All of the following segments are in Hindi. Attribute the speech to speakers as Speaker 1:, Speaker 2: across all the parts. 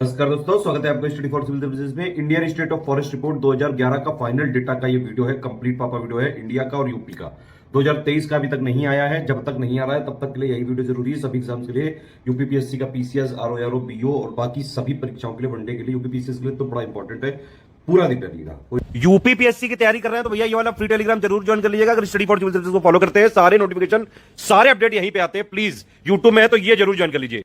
Speaker 1: नमस्कार दोस्तों, स्वागत है आपका स्टडी फॉर सिविल सर्विसेज में। Indian state of forest report 2011 का फाइनल डेटा का ये वीडियो है। कंप्लीट पापा वीडियो है इंडिया का और यूपी का। 2023 का अभी तक नहीं आया है। जब तक नहीं आ रहा है तब तक के लिए यही वीडियो जरूरी है। सभी एग्जाम्स के लिए, यूपीपीएससी का पीसीएस, आरओआरओ, बीओ और बाकी सभी परीक्षाओं के लिए, वनडे के लिए, यूपीपीएससी के लिए तो बड़ा इंपॉर्टेंट है। पूरा दिन करिएगा।
Speaker 2: यूपीपीएससी की तैयारी कर रहे हैं तो भैया ये वाला फ्री टेलीग्राम जरूर ज्वाइन कर लीजिएगा। अगर स्टडी फॉर सिविल सर्विसेज को फॉलो करते हैं, सारे नोटिफिकेशन, सारे अपडेट यहीं पे आते हैं। प्लीज यूट्यूब में है तो ये जरूर ज्वाइन कर लीजिए।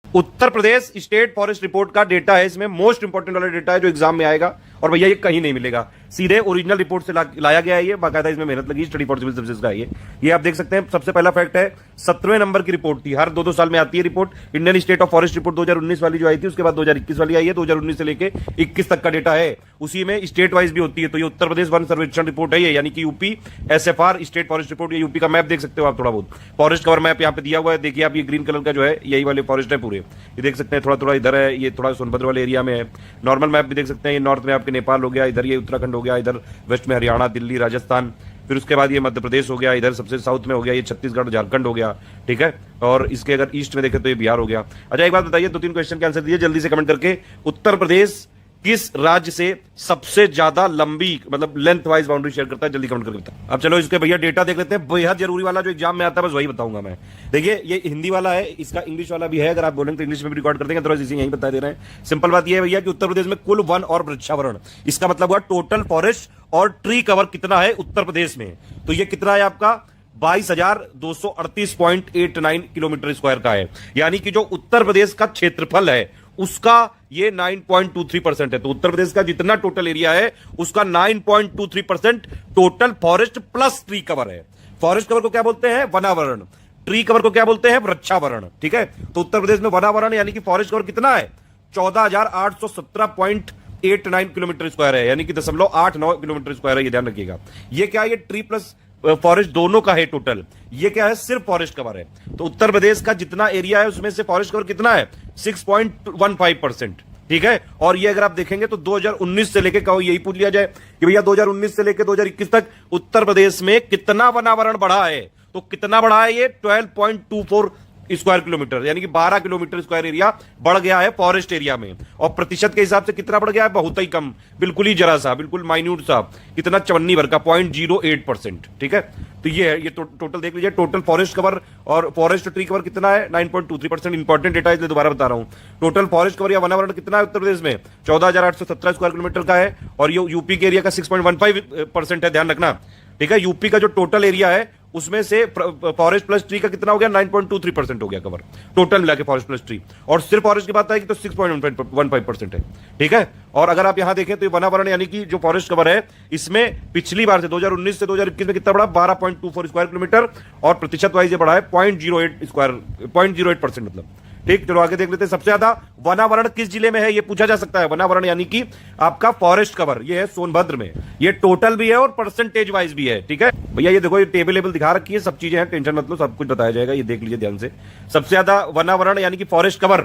Speaker 2: Uttar Pradesh state forest report का डेटा है, इसमें मोस्ट इंपोर्टेंट वाला डेटा है जो एग्जाम में आएगा। और भैया ये कहीं नहीं मिलेगा, सीधे ओरिजिनल रिपोर्ट से लाया गया है। ये बाकायदा इसमें मेहनत लगी स्टडी फॉर सिविल सर्विसेज का। ये आप देख सकते हैं। सबसे पहला फैक्ट है 17वें नंबर की रिपोर्ट थी। हर दो साल में आती है report. Indian state of forest report 2019 वाली जो आई थी, उसके बाद 2021 वाली आई है। 2019 से लेके 21 तक का डेटा है। उसी में स्टेट वाइज भी होती है। तो ये उत्तर प्रदेश वन सर्वेक्षण रिपोर्ट है ये, यानी कि यूपी एसएफआर स्टेट फॉरेस्ट रिपोर्ट। ये यूपी का मैप देख सकते हो आप, थोड़ा बहुत फॉरेस्ट कवर मैप यहाँ पे दिया हुआ है। देखिए आप, ये ग्रीन कलर का जो है यही वाले फॉरेस्ट है पूरे। ये देख सकते हैं, थोड़ा थोड़ा इधर है, ये थोड़ा सोनभद्र वाले एरिया में है। नॉर्मल मैप भी देख सकते हैं। ये नॉर्थ में आपके नेपाल हो गया, इधर ये उत्तराखंड हो गया, इधर वेस्ट में हरियाणा, दिल्ली, राजस्थान। फिर उसके बाद ये मध्य प्रदेश हो गया, इधर सबसे साउथ में हो गया ये छत्तीसगढ़, झारखंड हो गया। ठीक है। और इसके अगर ईस्ट में देखें तो ये बिहार हो गया। अच्छा एक बात बताइए, 2-3 क्वेश्चन के आंसर दीजिए जल्दी से कमेंट करके। उत्तर प्रदेश किस राज्य से सबसे ज्यादा लंबी, मतलब लेंथ वाइज बाउंड्री शेयर करता है? जल्दी कमेंट करके बताओ। अब चलो इसके भैया डेटा देख लेते हैं। बेहद जरूरी वाला जो एग्जाम में आता है बस वही बताऊंगा मैं। देखिए ये हिंदी वाला है, इसका इंग्लिश वाला भी है। अगर आप बोलेंगे तो इंग्लिश में भी रिकॉर्ड कर देंगे, अदरवाइज इसी यहीं बता दे रहे हैं। सिंपल बात यह है भैया कि उत्तर प्रदेश में कुल वन और वृक्षावरण, इसका मतलब हुआ टोटल फॉरेस्ट और ट्री कवर कितना है उत्तर प्रदेश में। तो ये कितना है आपका 22,238.89 किलोमीटर स्क्वायर का है। यानी कि जो उत्तर प्रदेश का क्षेत्रफल है उसका ये 9.23% है। तो उत्तर प्रदेश का जितना टोटल एरिया है उसका 9.23% total forest plus tree cover है। फॉरेस्ट कवर को क्या बोलते हैं? वनावरण। ट्री कवर को क्या बोलते हैं? वृक्षावरण। ठीक है। तो उत्तर प्रदेश में वनावरण यानी कि फॉरेस्ट कवर कितना है? 14,817.89 किलोमीटर स्क्वायर है, यानी कि 0.89 किलोमीटर स्क्वायर है। ये ध्यान रखिएगा। ये क्या है? ये ट्री प्लस फॉरेस्ट दोनों का है टोटल। ये क्या है? सिर्फ फॉरेस्ट कवर है। तो उत्तर प्रदेश का जितना एरिया है उसमें से फॉरेस्ट कवर कितना है? 6.15%। ठीक है। और ये अगर आप देखेंगे तो 2019 से लेके कहो, यही पूछ लिया जाए कि भैया 2019 से लेके 2021 तक उत्तर प्रदेश में कितना वनावरण बढ़ा है, तो कितना बढ़ा है? ये 12.24 स्क्वायर किलोमीटर, यानी कि 12 किलोमीटर स्क्वायर एरिया बढ़ गया है फॉरेस्ट एरिया में। और प्रतिशत के हिसाब से कितना बढ़ गया है? बहुत ही कम, बिल्कुल ही जरा सा, बिल्कुल माइन्यूट सा। कितना? 54 भर का 0.08%। ठीक है। तो ये है, ये टोटल देख लीजिए। टोटल फॉरेस्ट कवर और फॉरेस्ट ट्री कवर कितना है? 9.23%। इंपॉर्टेंट डेटा इसलिए दोबारा बता रहा हूं। टोटल फॉरेस्ट कवर या वनावरण कितना है उत्तर प्रदेश में? 14,817 स्क्वायर किलोमीटर का है। और ये यूपी के एरिया का 6.15% है, ध्यान रखना। ठीक है। यूपी का जो टोटल एरिया है उसमें से फॉरेस्ट प्लस ट्री का कितना हो गया? 9.23% हो गया कवर टोटल मिला के फॉरेस्ट प्लस ट्री। और सिर्फ फॉरेस्ट की बात आएगी तो 6.15% है। ठीक है। और अगर आप यहां देखें तो ये वनावरण यानी कि जो फॉरेस्ट कवर है इसमें पिछली बार से 2019 से 2021 में कितना बढ़ा? 12.24 स्क्वायर किलोमीटर। और प्रतिशत वाइज ये बढ़ा है 0.08% मतलब। ठीक। चलो आगे देख लेते हैं। सबसे ज्यादा वनावरण किस जिले में है ये पूछा जा सकता है। वनावरण यानी कि आपका फॉरेस्ट कवर, ये है सोनभद्र में। ये टोटल भी है और परसेंटेज वाइज भी है। ठीक है भैया। ये देखो, ये टेबल दिखा रखी है, सब चीजें हैं, टेंशन मत लो, सब कुछ बताया जाएगा। ये देख लीजिए ध्यान से। सबसे ज्यादा वनावरण यानी कि फॉरेस्ट कवर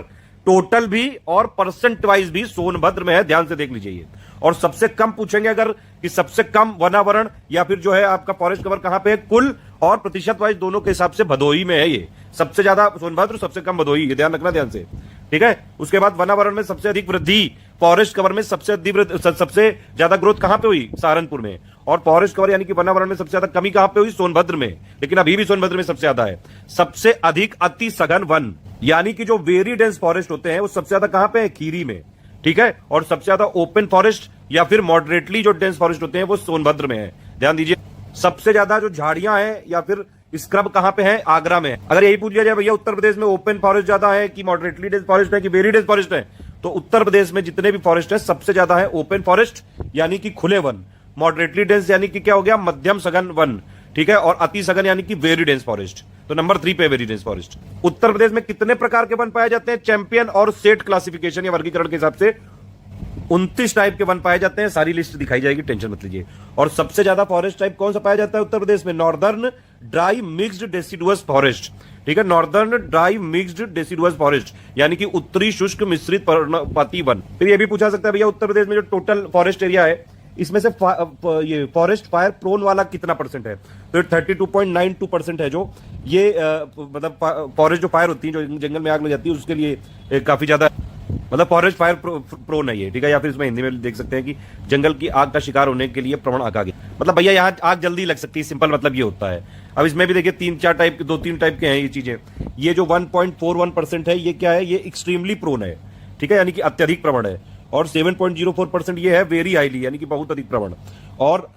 Speaker 2: टोटल भी और परसेंट वाइज भी सोनभद्र में है, ध्यान से देख लीजिए ये। और सबसे कम पूछेंगे अगर कि सबसे कम वनावरण या फिर जो है आपका फॉरेस्ट कवर कहां पे है, कुल और प्रतिशत वाइज दोनों के हिसाब से भदोही में है। ये सबसे ज्यादा सोनभद्र, सबसे कम भदोही, ये ध्यान रखना ध्यान से। ठीक है। उसके बाद वनावरण में सबसे अधिक वृद्धि, फॉरेस्ट कवर में सबसे ज्यादा ग्रोथ कहां पे हुई? सहारनपुर में। और फॉरेस्ट कवर यानी कि वनावरण में सबसे ज्यादा कमी कहां पे हुई? सोनभद्र में। लेकिन अभी भी सोनभद्र में सबसे ज्यादा है। सबसे अधिक अति सघन वन यानी कि जो वेरी डेंस फॉरेस्ट होते हैं वो सबसे ज्यादा कहां पे है? खीरी में। ठीक है। और सबसे ज्यादा ओपन फॉरेस्ट या फिर मॉडरेटली जो डेंस फॉरेस्ट होते हैं वो सोनभद्र में है, ध्यान दीजिए। सबसे ज्यादा जो झाड़ियां हैं या फिर स्क्रब कहां पे है? आगरा में। अगर यही पूछ लिया जाए भैया उत्तर प्रदेश में ओपन फॉरेस्ट ज्यादा है कि मॉडरेटली डेंस फॉरेस्ट है कि वेरी डेंस फॉरेस्ट है, तो उत्तर प्रदेश में जितने भी फॉरेस्ट है सबसे ज्यादा है ओपन फॉरेस्ट यानी कि खुले वन। मॉडरेटली डेंस यानी कि क्या हो गया? मध्यम सघन वन। ठीक है। और अति सघन यानी कि वेरी डेंस फॉरेस्ट। तो नंबर 3 पे very dense forest. Uttar Pradesh में कितने प्रकार के वन पाए जाते हैं? चैंपियन और सेट क्लासिफिकेशन या वर्गीकरण के हिसाब से 29 टाइप के वन पाए जाते हैं। सारी लिस्ट दिखाई जाएगी, टेंशन मत लीजिए। और सबसे ज्यादा फॉरेस्ट टाइप कौन सा पाया जाता है उत्तर प्रदेश में? Northern dry mixed deciduous forest. ठीक है। Northern dry mixed deciduous forest यानी कि उत्तरी शुष्क मिश्रित पर्णपाती वन। फिर ये भी पूछा सकता है भैया उत्तर प्रदेश में जो टोटल फॉरेस्ट एरिया है इसमें से ये फॉरेस्ट फायर प्रोन वाला कितना परसेंट है? तो 32.92% है। जो ये मतलब फॉरेस्ट जो फायर होती है, जो जंगल में आग लग जाती है, उसके लिए काफी ज्यादा मतलब फॉरेस्ट फायर प्रोन है ये, ठीक है। या फिर इसमें हिंदी में देख सकते हैं कि जंगल की आग का शिकार होने के लिए प्रवण आगे, मतलब भैया यहाँ आग जल्दी लग सकती है, सिंपल मतलब ये होता है। अब इसमें भी देखिए 2-3 टाइप के हैं ये चीजें। ये जो 1.41% है ये क्या है, ये एक्सट्रीमली प्रोन है, ठीक है, यानी कि अत्यधिक प्रवण है। और 7.04% ये है वेरी हाईली, यानी कि बहुत अधिक प्रवण। और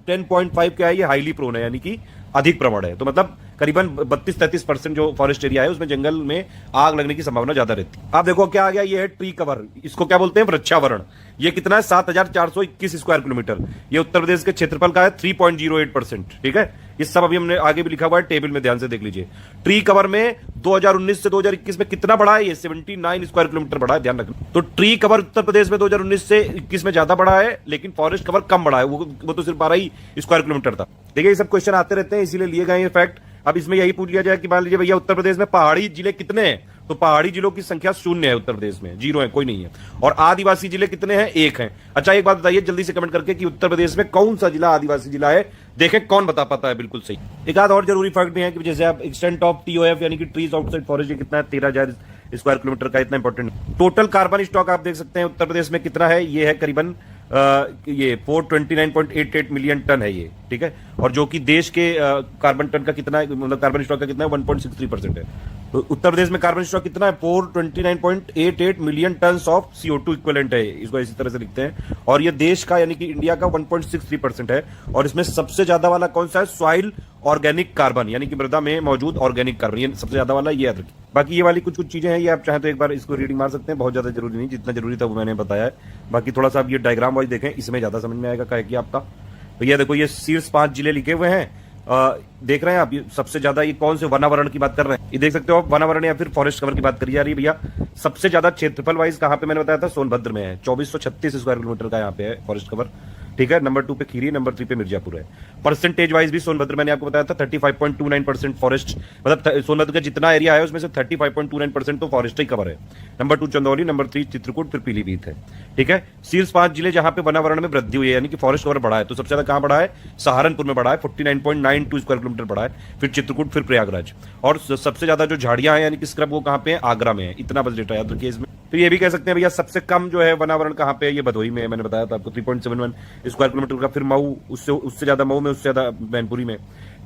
Speaker 2: 10.5 क्या है, ये हाईली प्रोन है, यानी कि अधिक प्रवण है। तो मतलब करीबन 32-33% जो फॉरेस्ट एरिया है उसमें जंगल में आग लगने की संभावना ज्यादा रहती है। आप देखो क्या आ गया, ये है ट्री कवर, इसको क्या बोलते हैं, वृक्षावरण। ये कितना है, 7,421 स्क्वायर किलोमीटर। ये उत्तर प्रदेश के क्षेत्रफल का है 3.08%, ठीक है। ये सब अभी हमने आगे भी लिखा हुआ है टेबल में, ध्यान से देख लीजिए। ट्री कवर में 2019 से 2021 में कितना बढ़ा है, ये 79 स्क्वायर किलोमीटर बढ़ा है, ध्यान रखना। तो ट्री कवर उत्तर प्रदेश में 2019 से 21 में ज्यादा बढ़ा है, लेकिन फॉरेस्ट कवर कम बढ़ा है, वो तो सिर्फ 12 ही स्क्वायर किलोमीटर था। देखिए ये सब क्वेश्चन आते रहते हैं, इसीलिए लिए गए ये फैक्ट। अब इसमें यही पूछ लिया जाए कि मान लीजिए भैया उत्तर प्रदेश में पहाड़ी जिले कितने हैं, तो पहाड़ी जिलों की संख्या 0 है उत्तर प्रदेश में, 0 है, कोई नहीं है। और आदिवासी जिले कितने हैं, 1 हैं। अच्छा एक बात बताइए जल्दी से कमेंट करके कि उत्तर प्रदेश में कौन सा जिला आदिवासी जिला है, देखें कौन बता पाता है, बिल्कुल सही। एक आध और जरूरी फैक्ट भी है कि जैसे आप एक्सटेंट ऑफ TOF यानी कि ट्रीज आउटसाइड फॉरेस्ट, ये कितना है, 13,000 स्क्वायर किलोमीटर का, इतना इंपॉर्टेंट। टोटल कार्बन स्टॉक आप देख सकते हैं उत्तर प्रदेश में कितना है, ये है करीबन ये 429.88 मिलियन टन है ये, ठीक है। और जो कि देश के कार्बन टन का कितना है, मतलब कार्बन स्टॉक का कितना है, 1.63% है। तो उत्तर प्रदेश में कार्बन स्टॉक कितना है, 429.88 million ton of CO2 equivalent है, इसको इसी तरह से लिखते हैं। और ये देश का यानी कि इंडिया का 1.63% है। और इसमें सबसे ज्यादा वाला कौन सा है, सॉइल ऑर्गेनिक कार्बन, यानी कि मृदा में मौजूद ऑर्गेनिक कार्बन, ये सबसे ज्यादा वाला, ये याद रखिए। बाकी ये वाली कुछ चीजें हैं, ये आप चाहें तो एक बार इसको रीडिंग मार सकते हैं, बहुत ज्यादा जरूरी नहीं, जितना जरूरी था वो मैंने बताया है। बाकी थोड़ा सा आप ये डायग्राम वाइज देखें, इसमें ज्यादा समझ में आएगा क्या है कि आपका। तो ये देखो ये शीर्ष 5 जिले लिखे हुए हैं, देख रहे हैं आप, ये सबसे ज्यादा ये कौन से वनावरण की बात कर रहे हैं, ये देख सकते हो आप, वनावरण या फिर फॉरेस्ट कवर की बात करी जा रही है भैया। सबसे ज्यादा क्षेत्रफल वाइज कहां पे मैंने बताया था, सोनभद्र में है, 2436 स्क्वायर किलोमीटर का यहाँ पे है फॉरेस्ट कवर, ठीक है। नंबर 2 पे खीरी, नंबर 3 पे मिर्जापुर है। परसेंटेज वाइज भी सोनभद्र मैंने आपको बताया था 35.29% फॉरेस्ट, मतलब सोनभद्र का जितना एरिया है उसमें से 35.29% तो फॉरेस्ट ही कवर है। नंबर 2 चंदौली, नंबर 3 चित्रकूट, फिर पीलीभीत है, ठीक है। शीर्ष 5 जिले जहां पे वनावरण में वृद्धि हुई है, यानी कि फॉरेस्ट कवर बढ़ा है, तो सबसे ज्यादा कहां बढ़ा है, सहारनपुर में बढ़ा है, 49.92 स्क्वायर किलोमीटर बढ़ा है, फिर चित्रकूट, फिर प्रयागराज। और सबसे ज्यादा जो झाड़ियां हैं यानी कि स्क्रब, वो कहां पे है, आगरा में है। इतना बस डेटा याद रखिए इसमें। फिर ये भी कह सकते हैं भैया सबसे कम जो है वनावरण कहां पे है, ये भदोही में है, मैंने बताया था आपको 3.71 स्क्वायर किलोमीटर का। फिर मऊ, उससे ज्यादा मऊ में, उससे ज्यादा मैनपुरी में।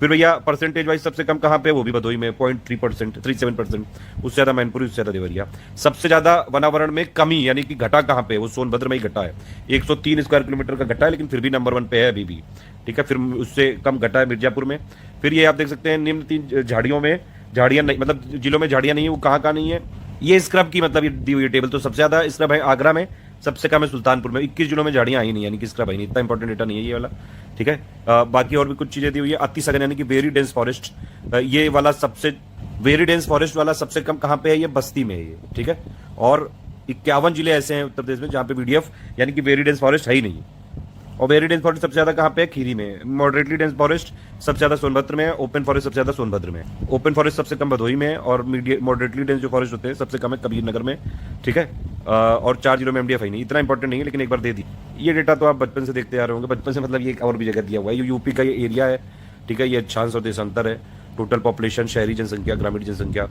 Speaker 2: फिर भैया परसेंटेज वाइज सबसे कम कहां पे, वो भी भदोही में 0.37%, उससे ज्यादा मैनपुरी, उससे ज्यादा देवरिया। सबसे ज्यादा वनावरण में कमी यानी कि घटा कहां पे, वो सोनभद्र में ही घटा है, 103 स्क्वायर किलोमीटर का घटा है, लेकिन फिर भी नंबर 1 पे है अभी भी, ठीक है। फिर उससे कम घटा है मिर्जापुर में। फिर ये आप देख सकते हैं निम्न 3 झाड़ियों में झाड़ियां नहीं, मतलब जिलों में झाड़ियां नहीं है, वो कहां नहीं है, ये स्क्रब की मतलब ये दी हुई टेबल। तो सबसे ज्यादा स्क्रब है आगरा में, सबसे कम है सुल्तानपुर में, 21 जिलों में झाड़ियां आई नहीं, यानी कि स्क्रब आई नहीं, इतना इंपॉर्टेंट डेटा नहीं है ये वाला, ठीक है। बाकी और भी कुछ चीजें दी हुई है। अति सघन यानी कि वेरी डेंस फॉरेस्ट, ये वाला सबसे वेरी डेंस फॉरेस्ट वाला सबसे कम कहां पे है, ये बस्ती में है ये, ठीक है। और 51 जिले ऐसे हैं उत्तर प्रदेश में जहां पे VDF यानी कि वेरी डेंस फॉरेस्ट है ही नहीं। और वेरी डेंस फॉरेस्ट सबसे ज्यादा कहां पे है, खीरी में। मॉडरेटली डेंस फॉरेस्ट सबसे ज्यादा सोनभद्र में है। ओपन फॉरेस्ट सबसे ज्यादा सोनभद्र में है। ओपन फॉरेस्ट सबसे कम भदोही में है। और मॉडरेटली डेंस जो फॉरेस्ट होते हैं सबसे कम है कबीर नगर में, ठीक है। और 4 जिलों में MDF है नहीं, इतना इंपॉर्टेंट नहीं है, लेकिन एक बार दे दी। ये डेटा तो आप बचपन से देखते आ रहे होंगे, बचपन से मतलब ये एक और भी जगह दिया हुआ है, ये यूपी का ये एरिया है, ठीक है। ये अक्षांश और देशांतर है। टोटल पॉपुलेशन, शहरी जनसंख्या, ग्रामीण जनसंख्या,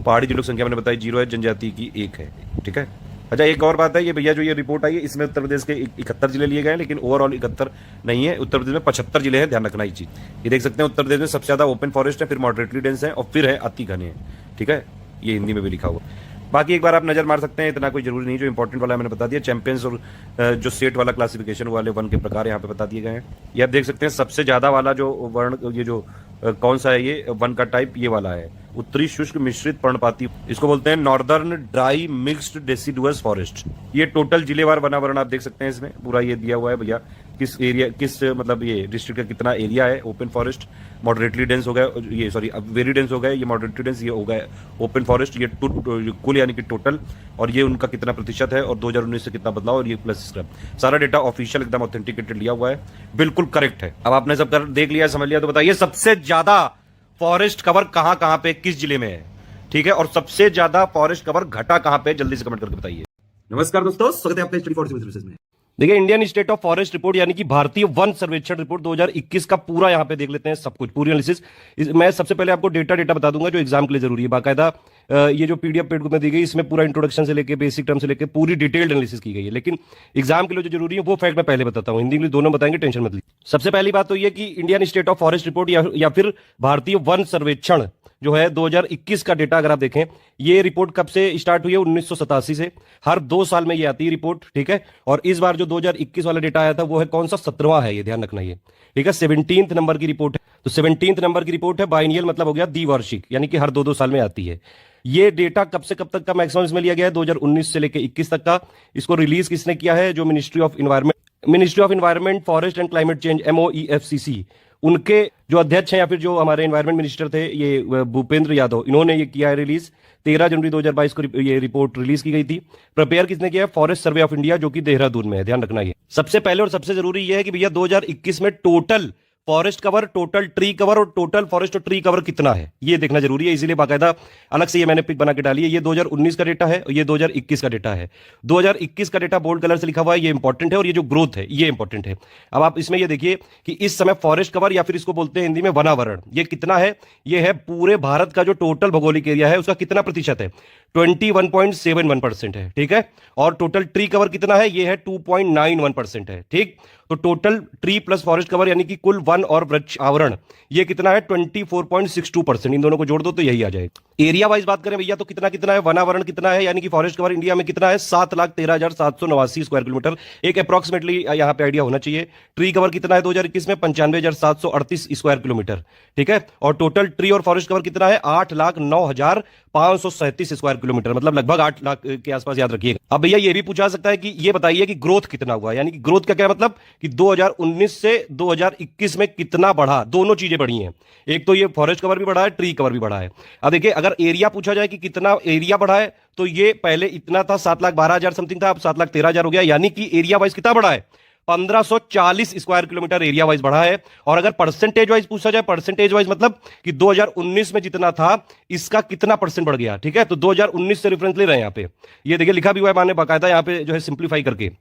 Speaker 2: पहाड़ी जिलों की संख्या मैंने बताई 0 है, जनजाति की 1 है, ठीक है। अच्छा एक और बात है, ये भैया जो ये रिपोर्ट आई है इसमें उत्तर प्रदेश के 71 जिले लिए गए हैं, लेकिन ओवरऑल 71 नहीं है, उत्तर प्रदेश में 75 जिले हैं, ध्यान रखना ये चीज। ये देख सकते हैं उत्तर प्रदेश में सबसे ज्यादा ओपन फॉरेस्ट है, फिर मॉडरेटली डेंस है, और फिर है अति घने, ठीक है। ये हिंदी में भी लिखा हुआ। बाकी एक बार आप नजर मार सकते हैं, इतना कोई जरूरी नहीं, जो इंपॉर्टेंट वाला मैंने बता दिया। चैंपियंस और जो सेट वाला क्लासिफिकेशन वाले वन के प्रकार यहाँ पे बता दिए गए हैं। ये आप देख सकते हैं सबसे ज्यादा वाला जो वर्ण, ये जो कौन सा है, ये वन का टाइप ये वाला है, उत्तरी शुष्क मिश्रित पर्णपाती, इसको बोलते हैं northern dry mixed deciduous forest. ये टोटल जिलेवार वनावरण आप देख सकते हैं, इसमें पूरा ये दिया हुआ है भैया, किस एरिया, किस मतलब ये डिस्ट्रिक्ट का कितना एरिया है। ओपन फॉरेस्ट, मॉडरेटली डेंस हो गया, ये सॉरी वेरी डेंस हो गया, ये मॉडरेटली डेंस, ये हो गया ओपन फॉरेस्ट, ये कुल यानी कि टोटल, और ये उनका कितना प्रतिशत है, और 2019 से कितना बदलाव, और ये प्लस स्क्रब। सारा डेटा ऑफिशियल एकदम ऑथेंटिकेटेड लिया हुआ है, बिल्कुल करेक्ट है। अब आपने सब कर देख लिया, समझ लिया, तो बताइए सबसे ज्यादा फॉरेस्ट कवर कहां कहां पे, किस जिले में है, ठीक है। और सबसे ज्यादा फॉरेस्ट कवर घटा कहां पे, जल्दी से कमेंट करके बताइए।
Speaker 1: नमस्कार दोस्तों, स्वागत है आपका स्टडी फॉर सिविल सर्विसेज में।
Speaker 2: देखिए Indian state of forest report यानी कि भारतीय वन सर्वेक्षण रिपोर्ट 2021 का पूरा यहां पे देख लेते हैं सब कुछ, पूरी एनालिसिस। मैं सबसे पहले आपको डेटा बता दूंगा जो एग्जाम के लिए जरूरी है, बाकायदा ये जो पीडीएफ पेड में दी गई इसमें पूरा इंट्रोडक्शन से लेके बेसिक टर्म से लेके पूरी डिटेल्ड एनालिसिस की गई है, लेकिन एग्जाम के लिए जो जरूरी है वो फैक्ट मैं पहले बताता हूं, हिंदी इंग्लिश दोनों बताएंगे, टेंशन मत लीजिए। सबसे पहली बात तो ये कि Indian state of forest report या फिर भारतीय वन सर्वेक्षण जो है 2021 का डेटा अगर आप देखें, ये रिपोर्ट कब से स्टार्ट हुई है? 1987 से। हर 2 साल में ये आती है रिपोर्ट, ठीक है। और इस बार जो 2021 वाला डेटा आया था वो है कौन सा? 17वां है, ये ध्यान रखना, ये ठीक है। 17th नंबर की रिपोर्ट है, तो 17th नंबर की रिपोर्ट है। बाइनियल मतलब हो गया द्विवार्षिक, यानी कि हर 2-2 साल में आती है। ये डेटा कब से कब तक का मैक्सिमम इसमें लिया गया है? 2019 से लेकर 21 तक का। इसको रिलीज किसने किया है? जो ministry of environment forest and climate change, MOEFCC, उनके जो अध्यक्ष हैं या फिर जो हमारे एनवायरमेंट मिनिस्टर थे, ये भूपेंद्र यादव, इन्होंने ये किया है रिलीज। 13 जनवरी 2022 को ये रिपोर्ट रिलीज की गई थी। प्रिपेयर किसने किया है? फॉरेस्ट सर्वे ऑफ इंडिया, जो कि देहरादून में है, ध्यान रखना। ये सबसे पहले और सबसे जरूरी ये है कि भैया 2021 में total forest cover, total tree cover और टोटल फॉरेस्ट और ट्री कवर कितना है, ये देखना जरूरी है। इसीलिए बाकायदा अलग से ये मैंने पिक बना के डाली है। ये 2019 का डेटा है और ये 2021 का डेटा है। 2021 का डेटा बोल्ड कलर से लिखा हुआ है, ये इंपॉर्टेंट है, और ये जो ग्रोथ है ये इंपॉर्टेंट है। अब आप इसमें ये देखिए कि इस समय फॉरेस्ट कवर या फिर इसको बोलते हैं हिंदी में वनावरण, ये कितना है? ये है पूरे भारत का जो टोटल भौगोलिक एरिया है उसका कितना प्रतिशत है? 21.71% है, ठीक है। और टोटल ट्री कवर कितना है? ये है 2.91% है, ठीक। तो total tree plus forest cover यानी कि कुल वन और वृक्ष आवरण ये कितना है? 24.62%। इन दोनों को जोड़ दो तो यही आ जाएगा। एरिया वाइज बात करें भैया तो कितना कितना है? वनावरण कितना है, यानी कि फॉरेस्ट कवर इंडिया में कितना है? 7,13,789 स्क्वायर किलोमीटर, एक अप्रॉक्सीमेटली यहां पे आइडिया होना चाहिए। ट्री कवर कितना है 2021 में? 95,738 स्क्वायर किलोमीटर, ठीक है। और टोटल ट्री और फॉरेस्ट कवर कितना है? 8,09,537 स्क्वायर किलोमीटर, मतलब लगभग 8 लाख के आसपास, याद रखिएगा। अब भैया ये भी पूछा सकता है कि ये बताइए कि ग्रोथ कितना हुआ, यानी कि ग्रोथ का क्या मतलब कि 2019 से 2021 में कितना बढ़ा। दोनों चीजें बढ़ी हैं, एक तो ये फॉरेस्ट कवर भी बढ़ा है, ट्री कवर भी बढ़ा है। अब देखिए अगर एरिया पूछा जाए कि कितना एरिया बढ़ा है, तो ये पहले इतना था 7,12,000 समथिंग था, अब 7,13,000 हो गया, यानी कि एरिया वाइज कितना बढ़ा है? 1540 स्क्वायर किलोमीटर एरिया वाइज बढ़ा है। और अगर परसेंटेज वाइज पूछा जाए, परसेंटेज वाइज मतलब कि 2019 में जितना था इसका कितना परसेंट बढ़ गया, ठीक है। तो 2019 से रेफरेंस ले रहे हैं यहां पे, ये देखिए लिखा भी हुआ है मैंने बाकायदा यहां पे जो है सिंप्लीफाई करके,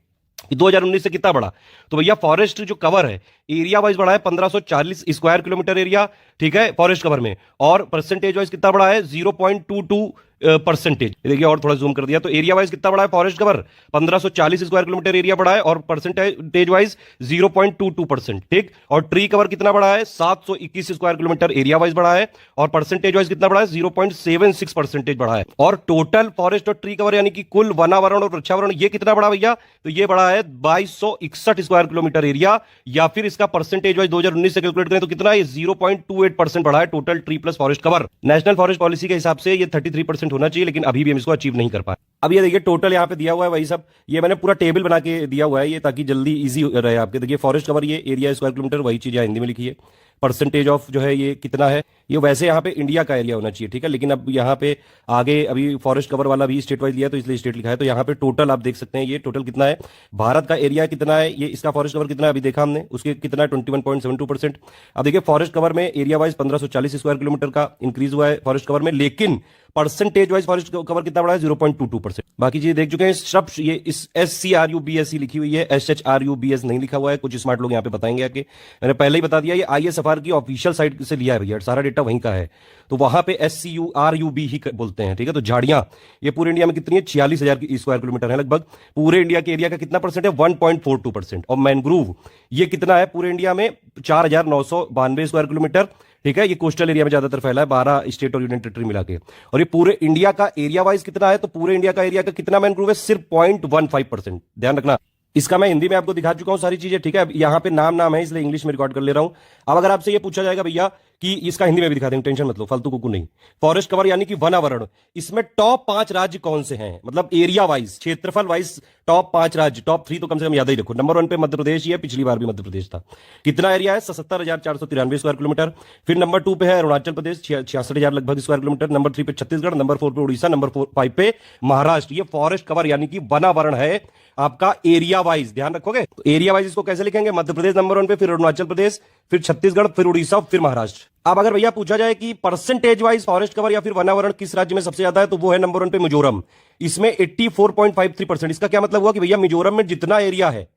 Speaker 2: 2019 से कितना बढ़ा। तो भैया फॉरेस्ट जो कवर है एरिया वाइज बढ़ा है 1540 स्क्वायर किलोमीटर एरिया, ठीक है, फॉरेस्ट कवर में। और परसेंटेज वाइज कितना बढ़ा है? 0.22%। देखिए और थोड़ा जूम कर दिया तो एरिया वाइज कितना बढ़ा है forest cover? 1540 square kilometre area बढ़ा है और परसेंटेज वाइज 0.22%, ठीक। और ट्री कवर कितना बढ़ा है? 721 स्क्वायर किलोमीटर एरिया वाइज बढ़ा है और परसेंटेज वाइज कितना बढ़ा है? 0.76% बढ़ा है। और टोटल फॉरेस्ट और ट्री कवर यानी कि कुल वनावरण और वृक्षावरण ये कितना बढ़ा भैया? तो ये बढ़ा है 2261 स्क्वायर किलोमीटर एरिया, या फिर इसका परसेंटेज वाइज 2019 से कैलकुलेट करें तो कितना है? 0.28% बढ़ा है total tree plus forest cover. National forest policy के हिसाब से ये 33% होना चाहिए, लेकिन अभी भी हम इसको अचीव नहीं कर पाए। अब ये देखिए टोटल यहाँ पे दिया हुआ है वही सब, ये मैंने पूरा टेबल बना के दिया हुआ है ये, ताकि जल्दी इजी रहे आपके। देखिए फॉरेस्ट कवर ये एरिया स्क्वायर किलोमीटर, वही चीज हिंदी में लिखी है। परसेंटेज ऑफ जो है ये कितना है, ये वैसे यहाँ पे इंडिया का एरिया होना चाहिए, ठीक है। लेकिन अब यहाँ पे आगे अभी फॉरेस्ट कवर वाला भी स्टेट वाइज लिया तो इसलिए स्टेट लिखा है। तो यहाँ पे टोटल आप देख सकते हैं ये टोटल कितना है, भारत का एरिया कितना है, ये इसका फॉरेस्ट कवर कितना है अभी देखा हमने, उसके कितना है 21.72%। अब देखिए फॉरेस्ट कवर में एरिया वाइज 1540 स्क्वायर किलोमीटर का इंक्रीज हुआ है फॉरेस्ट कवर में, लेकिन परसेंटेज वाइज फॉरेस्ट कवर कितना बड़ा है? 0.22%। बाकी चीजें देख चुके हैं। सब ये इस SCRUBSC लिखी हुई है, SHRUBS नहीं लिखा हुआ है। कुछ स्मार्ट लोग यहाँ पे बताएंगे आके, मैंने पहले ही बता दिया ये ISFR की ऑफिशियल साइट से लिया है भैया, सारा डेटा वहीं का है। तो वहां पे SCURUB ही बोलते हैं, ठीक है। तो झाड़ियां ये पूरे इंडिया में कितनी है? 46,000 स्क्वायर किलोमीटर है लगभग। पूरे इंडिया के एरिया का कितना परसेंट है? 1.42%। और मैनग्रोव ये कितना है पूरे इंडिया में? 4,992 स्क्वायर किलोमीटर, ठीक है। ये कोस्टल एरिया में ज्यादातर फैला है, 12 स्टेट और यूनियन टेरिटरी मिला के। और ये पूरे इंडिया का एरिया वाइज कितना है? तो पूरे इंडिया का एरिया का कितना मैनग्रोव है? सिर्फ 0.15%, ध्यान रखना। इसका मैं हिंदी में आपको दिखा चुका हूं सारी चीजें, ठीक है। अब यहाँ पे नाम है इसलिए इंग्लिश में रिकॉर्ड कर ले रहा हूं। अब अगर आपसे ये पूछा जाएगा भैया कि इसका हिंदी में भी दिखा देंगे, टेंशन मत लो, फालतू कुकू नहीं। फॉरेस्ट कवर यानी कि वनावरण, इसमें टॉप 5 राज्य कौन से हैं, मतलब एरिया वाइज, क्षेत्रफल वाइज टॉप 5 राज्य, टॉप 3 तो कम से कम याद ही रखो। नंबर 1 पे मध्य प्रदेश ही है, पिछली बार भी मध्य प्रदेश था। कितना एरिया है? 77,493 स्क्वायर किलोमीटर। फिर नंबर 2 पे है अरुणाचल प्रदेश, 66,000 लगभग स्क्वायर किलोमीटर। नंबर 3 पे छत्तीसगढ़, नंबर 4 पे उड़ीसा, नंबर 5 पे महाराष्ट्र। ये फॉरेस्ट कवर यानी कि वनावरण है आपका एरिया वाइज, ध्यान रखोगे। तो एरिया वाइज इसको कैसे लिखेंगे? मध्य प्रदेश नंबर 1 पे, फिर अरुणाचल प्रदेश, फिर छत्तीसगढ़, फिर उड़ीसा, फिर महाराष्ट्र। अब अगर भैया पूछा जाए कि परसेंटेज वाइज फॉरेस्ट कवर या फिर वनावरण किस राज्य में सबसे ज्यादा है, तो वो है नंबर 1 पे मिजोरम, इसमें 84.53%। इसका क्या मतलब हुआ कि भैया मिजोरम में जितना एरिया है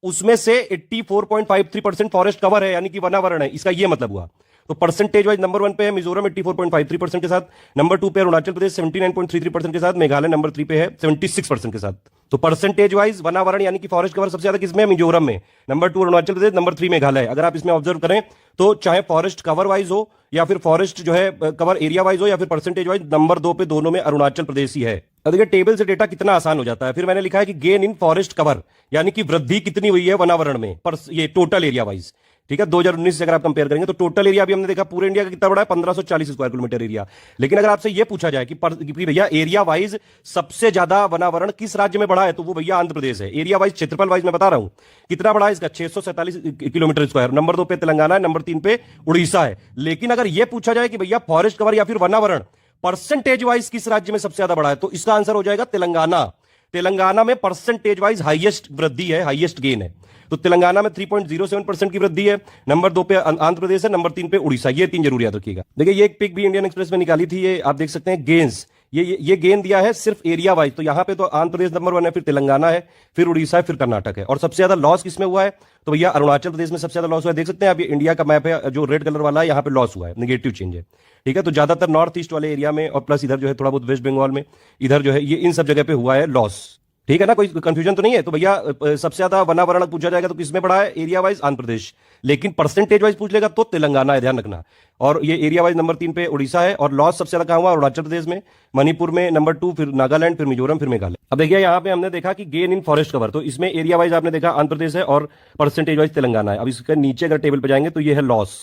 Speaker 2: उसमें से 84.53% फॉरेस्ट कवर है, यानी कि वनावरण है, इसका यह मतलब हुआ। तो परसेंटेज वाइज नंबर 1 पे है मिजोरम 84.53% के साथ, नंबर 2 पे अरुणाचल प्रदेश 79.33% के साथ, मेघालय नंबर 3 पे है 76% के साथ। तो परसेंटेज वाइज वनावरण यानी कि फॉरेस्ट कवर सबसे ज्यादा किसमें है? मिजोरम में। Number 2 Arunachal Pradesh, number 3 Meghalaya. अगर आप इसमें ऑब्जर्व करें तो चाहे फॉरेस्ट कवर वाइज हो या फिर फॉरेस्ट जो है कवर एरिया वाइज हो या फिर परसेंटेज वाइज, नंबर 2 पे दोनों में अरुणाचल प्रदेश ही है। अब देखिए टेबल से डेटा कितना आसान हो जाता है। फिर मैंने लिखा है कि गेन इन फॉरेस्ट कवर यानी कि वृद्धि कितनी हुई है वनावरण में पर ये टोटल एरिया वाइज, ठीक है। 2019 से अगर आप कंपेयर करेंगे तो टोटल एरिया भी हमने देखा पूरे इंडिया का कितना बड़ा है, 1540 स्क्वायर किलोमीटर एरिया। लेकिन अगर आपसे ये पूछा जाए कि भैया एरिया वाइज सबसे ज्यादा वनावरण किस राज्य में बढ़ा है, तो वो भैया आंध्र प्रदेश है। एरिया वाइज क्षेत्रफल वाइज मैं बता रहा हूं कितना बड़ा है इसका, 647 किलोमीटर स्क्वायर। नंबर 2 पे तेलंगाना है, नंबर 3 पे उड़ीसा है। लेकिन अगर यह पूछा जाए कि भैया फॉरेस्ट कवर या फिर वनावरण परसेंटेज वाइज किस राज्य में सबसे ज्यादा बढ़ा है, तो इसका आंसर हो जाएगा तेलंगाना। तेलंगाना में परसेंटेज वाइज हाईएस्ट वृद्धि है, हाईएस्ट गेन है। तो तेलंगाना में 3.07% की वृद्धि है। नंबर 2 पे आंध्र प्रदेश है, नंबर 3 पे उड़ीसा। ये 3 जरूर याद रखिएगा। देखिए ये एक पिक भी इंडियन एक्सप्रेस में निकाली थी, ये आप देख सकते हैं गेन्स। ये गेन दिया है सिर्फ एरिया वाइज। तो यहां पे तो आंध्र प्रदेश नंबर 1 है, फिर तेलंगाना है, फिर उड़ीसा है, फिर कर्नाटक है। और सबसे ज्यादा लॉस किसमें हुआ है, तो भैया अरुणाचल प्रदेश में सबसे ज्यादा लॉस हुआ है। देख सकते हैं आप, ये इंडिया का मैप है, जो रेड कलर वाला है यहां पे लॉस हुआ है, नेगेटिव चेंज है, ठीक है। तो ज्यादातर नॉर्थ ईस्ट वाले एरिया में और प्लस इधर जो है थोड़ा बहुत वेस्ट बंगाल में, इधर जो है ये इन सब जगह पे हुआ है लॉस, ठीक है ना। कोई कंफ्यूजन तो नहीं है। तो भैया सबसे ज्यादा वनावरण पूछा जाएगा तो किसमें पड़ा है, एरिया वाइज आंध्र प्रदेश। लेकिन परसेंटेज वाइज पूछ लेगा तो तेलंगाना है, ध्यान रखना। और ये एरिया वाइज नंबर 3 पे उड़ीसा है। और लॉस सबसे ज्यादा कहां हुआ, अरुणाचल प्रदेश में, मणिपुर में नंबर 2, फिर नागालैंड, फिर मिजोरम, फिर मेघालय। अब देखिए यहाँ पे हमने देखा कि गेन इन फॉरेस्ट कवर, तो इसमें एरिया वाइज आपने देखा आंध्र प्रदेश है और परसेंटेज वाइज तेलंगाना है। अब इसके नीचे अगर टेबल पे जाएंगे तो ये है लॉस,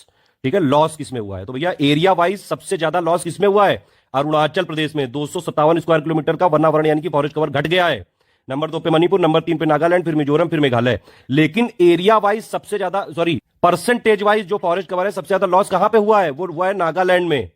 Speaker 2: ठीक है। लॉस किसमें हुआ है, तो भैया एरिया वाइज सबसे ज्यादा लॉस किसमें हुआ है, अरुणाचल प्रदेश में। 257 स्क्वायर किलोमीटर का वनावरण यानी कि फॉरेस्ट कवर घट गया है। नंबर 2 पे मणिपुर, नंबर 3 पे नागालैंड, फिर मिजोरम, फिर मेघालय। लेकिन एरिया वाइज सबसे ज्यादा, सॉरी परसेंटेज वाइज जो फॉरेस्ट कवर है सबसे ज्यादा लॉस कहां पे हुआ है, वो हुआ है नागालैंड में।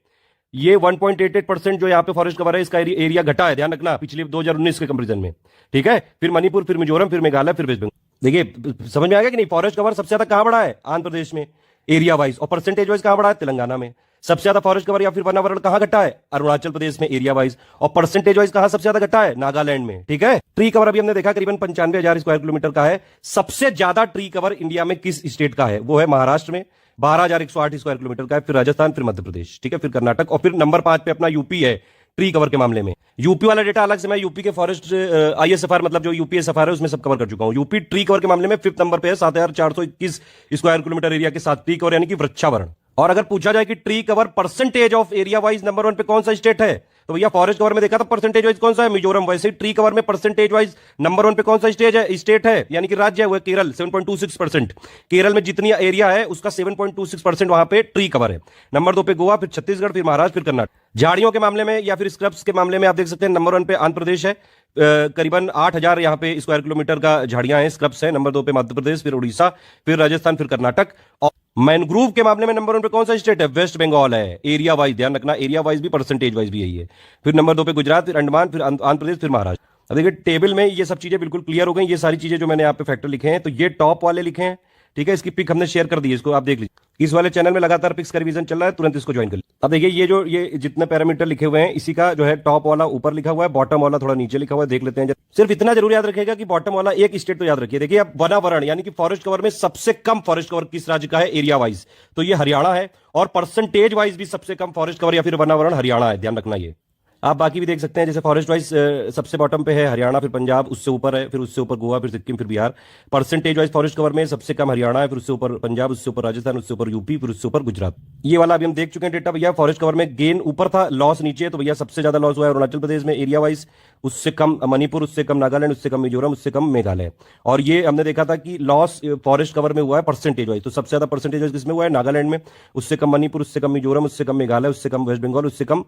Speaker 2: ये 1.88% जो यहाँ पे फॉरेस्ट कवर है इसका एरिया घटा है, ध्यान रखना, पिछले 2019 के कंपेरिजन में, ठीक है। फिर मणिपुर, फिर मिजोरम, फिर मेघालय, फिर वेस्ट बंगाल। देखिए समझ में आ गया कि नहीं, फॉरेस्ट कवर सबसे ज्यादा कहां बढ़ा है, आंध्र प्रदेश में एरिया वाइज। और परसेंटेज वाइज कहां बढ़ा है, तेलंगाना में। सबसे ज्यादा फॉरेस्ट कवर या फिर वनावरण कहां घटा है, अरुणाचल प्रदेश में एरिया वाइज। और परसेंटेज वाइज कहां सबसे ज्यादा घटा है, नागालैंड में, ठीक है। ट्री कवर अभी हमने देखा करीबन 95,000 स्क्वायर किलोमीटर का है। सबसे ज्यादा ट्री कवर इंडिया में किस स्टेट का है, वो है महाराष्ट्र में, 12,108 स्क्वायर किलोमीटर का है। फिर राजस्थान, फिर मध्य प्रदेश, ठीक है, फिर कर्नाटक। और फिर नंबर 5 पे अपना यूपी है ट्री कवर के मामले में। यूपी वाला डेटा अलग से, मैं यूपी के फॉरेस्ट आईएसएफआर मतलब जो यूपीएसएफआर है उसमें सब कवर कर चुका हूं। यूपी ट्री कवर के मामले में 5th नंबर पे है, 7,421 स्क्वायर किलोमीटर एरिया के साथ ट्री कवर यानी कि वृक्षावरण। और अगर पूछा जाए कि tree cover percentage of area wise number 1 पे कौन सा स्टेट है, तो भैया फॉरेस्ट कवर में देखा था परसेंटेज वाइज कौन सा है, मिजोरम। वैसे ही ट्री कवर में परसेंटेज वाइज नंबर 1 पे कौन सा स्टेट है यानी कि राज्य है, वो है केरल, 7.26%। केरल में जितनी एरिया है उसका 7.26% वहां पे ट्री कवर है। नंबर 2 पे गोवा, फिर छत्तीसगढ़, फिर महाराष्ट्र, फिर कर्नाटक। झाड़ियों के मामले में या फिर स्क्रब्स के मामले में आप देख सकते हैं नंबर 1 पे आंध्र प्रदेश है, करीबन 8,000 यहां पे स्क्वायर किलोमीटर का झाड़ियां हैं, स्क्रब्स है। नंबर 2 पे मध्य प्रदेश, फिर उड़ीसा, फिर राजस्थान, फिर कर्नाटक। और मैनग्रोव के मामले में नंबर 1 पे कौन सा स्टेट है, वेस्ट बंगाल है, एरिया वाइज, ध्यान रखना, एरिया वाइज भी परसेंटेज वाइज भी यही है। फिर नंबर 2 पे गुजरात, फिर अंडमान, फिर आंध्र प्रदेश, फिर महाराष्ट्र। अब देखिए टेबल में ये सब चीजें बिल्कुल क्लियर हो गई। ये सारी चीजें जो मैंने यहाँ पे फैक्टर लिखे हैं, तो ये टॉप वाले लिखे हैं, ठीक है। इसकी पिक हमने शेयर कर दी है, इसको आप देख लीजिए। इस वाले चैनल में लगातार पिक्स का रिवीजन चल रहा है, तुरंत इसको ज्वाइन कर लीजिए। अब देखिए ये जितने पैरामीटर लिखे हुए हैं, इसी का जो है टॉप वाला ऊपर लिखा हुआ है, बॉटम वाला थोड़ा नीचे लिखा हुआ है, देख लेते हैं। सिर्फ इतना जरूर याद रखिएगा कि बॉटम वाला एक स्टेट तो याद रखिए। देखिए अब वनावरण यानी कि फॉरेस्ट कवर में सबसे कम फॉरेस्ट कवर किस राज्य का है एरिया वाइज, तो ये हरियाणा है। और परसेंटेज वाइज भी सबसे कम फॉरेस्ट कवर या फिर वनावरण हरियाणा है, ध्यान रखना। ये आप बाकी भी देख सकते हैं, जैसे फॉरेस्ट वाइज सबसे बॉटम पे है हरियाणा, फिर पंजाब, उससे ऊपर है, फिर उससे ऊपर गोवा, फिर सिक्किम, फिर Bihar. Percentage wise forest cover में सबसे कम हरियाणा है, फिर उससे ऊपर पंजाब, उससे ऊपर राजस्थान, उससे ऊपर यूपी, फिर उससे ऊपर गुजरात। ये वाला अभी हम देख चुके हैं डेटा भैया। फॉरेस्ट कवर में गेन ऊपर था, लॉस नीचे है। तो भैया सबसे ज्यादा लॉस हुआ है अरुणाचल प्रदेश में एरिया वाइज, उससे कम मणिपुर, उससे कम नागालैंड, उससे कम मिजोरम, उससे कम मेघालय। और ये हमने देखा था कि लॉस फॉरेस्ट कवर में हुआ है परसेंटेज वाइज, तो सबसे ज्यादा परसेंटेज वाइज किसमें हुआ है, नागालैंड में, उससे कम मणिपुर, उससे कम मिजोरम, उससे कम मेघालय, उससे कम वेस्ट बंगाल, उससे कम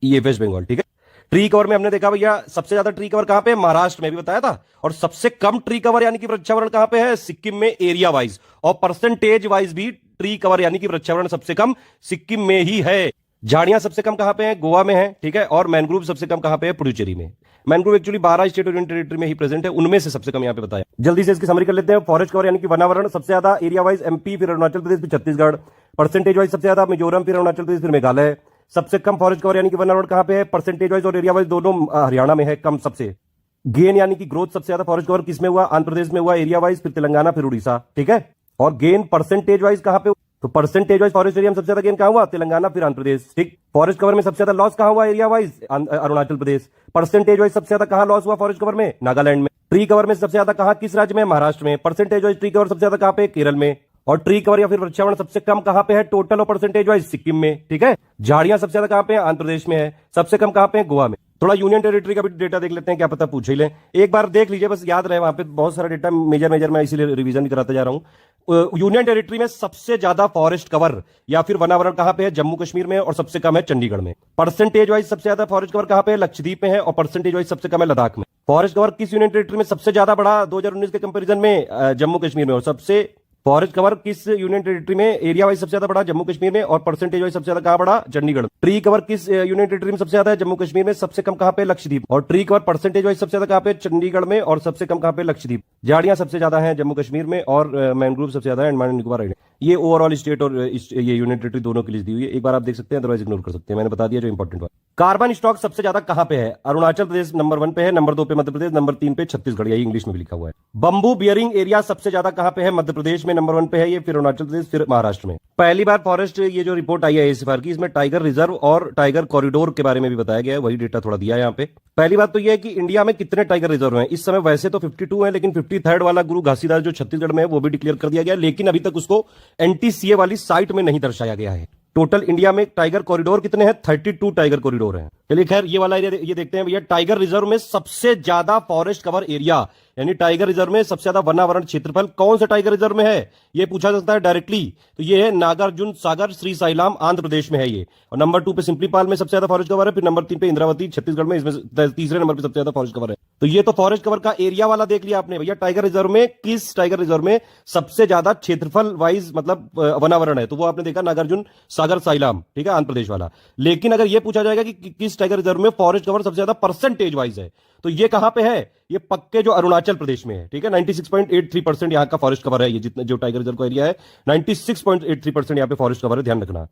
Speaker 2: ये वेस्ट बंगाल, ठीक है। ट्री कवर में हमने देखा भैया सबसे ज्यादा ट्री कवर कहां पे है, महाराष्ट्र में भी बताया था। और सबसे कम ट्री कवर यानी कि वृक्षावरण कहां पे है, सिक्किम में एरिया वाइज। और परसेंटेज वाइज भी ट्री कवर यानी कि वृक्षावरण सबसे कम सिक्किम में ही है। झाड़ियां सबसे कम कहां पे है, गोवा में है, ठीक है। और मैनग्रोव सबसे कम कहां पे है, पुडुचेरी में। मैनग्रोव एक्चुअली 12 स्टेट और यूनियन टेरिटरी में ही प्रेजेंट है, उनमें से सबसे कम यहां पे बताया। जल्दी से इसकी समरी कर लेते हैं। फॉरेस्ट कवर यानी कि वनावरण सबसे ज्यादा एरिया वाइज एमपी, फिर अरुणाचल प्रदेश, फिर छत्तीसगढ़। परसेंटेज वाइज सबसे ज्यादा मिजोरम, फिर अरुणाचल प्रदेश, फिर मेघालय। सबसे कम फॉरेस्ट कवर यानी कि वनावरण कहां पे है, परसेंटेज वाइज और एरिया वाइज दोनों हरियाणा में है, कम सबसे। गेन यानी कि ग्रोथ सबसे ज्यादा फॉरेस्ट कवर किसमें हुआ, आंध्र प्रदेश में हुआ एरिया वाइज, फिर तेलंगाना, फिर उड़ीसा, ठीक है। और गेन परसेंटेज वाइज कहां पे, तो परसेंटेज वाइज फॉरेस्ट एरिया में सबसे ज्यादा गेन कहां हुआ? तेलंगाना, फिर आंध्र प्रदेश। ठीक, फॉरेस्ट कवर में सबसे ज्यादा लॉस कहां हुआ area wise? Arunachal Pradesh. Percentage wise सबसे ज्यादा कहां लॉस हुआ फॉरेस्ट कवर में? नागालैंड में। ट्री कवर में सबसे ज्यादा कहां, किस राज्य में? महाराष्ट्र में। परसेंटेज वाइज ट्री कवर सबसे ज्यादा कहां पे? केरल में। और ट्री कवर या फिर वृक्षावरण सबसे कम कहां पे है टोटल और परसेंटेज वाइज? सिक्किम में। ठीक है, झाड़ियां सबसे ज्यादा कहां पे है? आंध्र प्रदेश में है। सबसे कम कहां पे है? गोवा में। थोड़ा यूनियन टेरिटरी का भी डेटा देख लेते हैं, क्या पता पूछ ही लें। एक बार देख लीजिए, बस याद रहे, वहां पे बहुत सारा डेटा मेजर मैं इसीलिए रिवीजन भी कराते जा रहा हूं। यूनियन टेरिटरी में सबसे ज्यादा फॉरेस्ट कवर या फिर वनावरण कहां पे है? जम्मू कश्मीर में, और सबसे कम है चंडीगढ़ में। परसेंटेज वाइज सबसे ज्यादा फॉरेस्ट कवर कहां पे है? लक्षद्वीप में है, और परसेंटेज वाइज सबसे कम है लद्दाख में। फॉरेस्ट कवर किस यूनियन टेरिटरी में सबसे ज्यादा बढ़ा 2019 के कंपेरिजन में? जम्मू कश्मीर में। और सबसे फॉरेस्ट कवर किस यूनियन टेरिटरी में एरिया वाइज सबसे ज्यादा बढ़ा? जम्मू कश्मीर में। और परसेंटेज वाइज सबसे ज्यादा कहां बढ़ा? चंडीगढ़। ट्री कवर किस यूनियन टेरिटरी में सबसे ज्यादा है? जम्मू कश्मीर में। सबसे कम कहां पे? लक्षद्वीप। और ट्री कवर परसेंटेज वाइज सबसे ज्यादा कहां पे? चंडीगढ़ में। और सबसे कम कहां पे? लक्षद्वीप। झाड़ियां सबसे ज्यादा है जम्मू कश्मीर में, और मैंग्रोव सबसे ज्यादा है अंडमान एंड निकोबार आइलैंड। ये ओवरऑल स्टेट और ये यूनियन टेरिटरी दोनों की लिस्ट दी हुई है, एक बार आप देख सकते हैं, अदरवाइज इग्नोर कर सकते हैं, मैंने बता दिया जो इंपॉर्टेंट बात। कार्बन स्टॉक सबसे ज्यादा कहां पे है? अरुणाचल प्रदेश नंबर 1 पे है, नंबर 2 पे मध्य प्रदेश, नंबर 3 पे छत्तीसगढ़, यही इंग्लिश में भी लिखा हुआ है। बंबू बियरिंग एरिया सबसे ज्यादा कहां पे है? मध्य प्रदेश में नंबर 1 पे है ये, फिर अरुणाचल प्रदेश, फिर महाराष्ट्र में। पहली बार फॉरेस्ट ये जो रिपोर्ट आई है ACFR की, इसमें टाइगर रिजर्व और टाइगर कॉरिडोर के बारे में भी बताया गया है, वही डेटा थोड़ा दिया है यहाँ पे। पहली बात तो ये है कि इंडिया में कितने टाइगर रिजर्व हैं इस समय? वैसे तो 52 है, लेकिन 53rd वाला गुरु घासीदास जो छत्तीसगढ़ में है वो भी डिक्लेयर कर दिया गया, लेकिन अभी तक उसको NTCA वाली साइट में नहीं दर्शाया गया है। टोटल इंडिया में टाइगर कॉरिडोर कितने हैं? 32 टाइगर कॉरिडोर हैं। चलिए खैर, ये वाला एरिया ये देखते हैं भैया। टाइगर रिजर्व में सबसे ज्यादा फॉरेस्ट कवर एरिया, यानी टाइगर रिजर्व में सबसे ज्यादा वनावरण क्षेत्रफल कौन से टाइगर रिजर्व में है? ये पूछा जाता है डायरेक्टली, तो ये है नागार्जुन सागर श्री साइलाम, आंध्र प्रदेश में है ये। और नंबर 2 पे सिंपलीपाल में सबसे ज्यादा फॉरेस्ट कवर है, फिर नंबर 3 पे इंद्रावती छत्तीसगढ़ में, इसमें तीसरे नंबर पे सबसे ज्यादा फॉरेस्ट कवर है। तो ये तो फॉरेस्ट कवर का एरिया वाला देख लिया आपने भैया। टाइगर रिजर्व में किस टाइगर रिजर्व में सबसे ज्यादा क्षेत्रफल वाइज मतलब वनावरण है, तो वो आपने देखा नागार्जुन सागर साइलाम, ठीक है, आंध्र प्रदेश वाला। लेकिन अगर ये पूछा जाएगा कि किस टाइगर रिजर्व में फॉरेस्ट कवर सबसे ज्यादा परसेंटेज वाइज है, तो ये कहां पे है? ये पक्के जो अरुणाचल प्रदेश में है, ठीक है। 96.83% यहां का फॉरेस्ट कवर है, ये जितना जो टाइगर रिजर्व का एरिया है 96.83% यहां पे फॉरेस्ट कवर है, ध्यान रखना।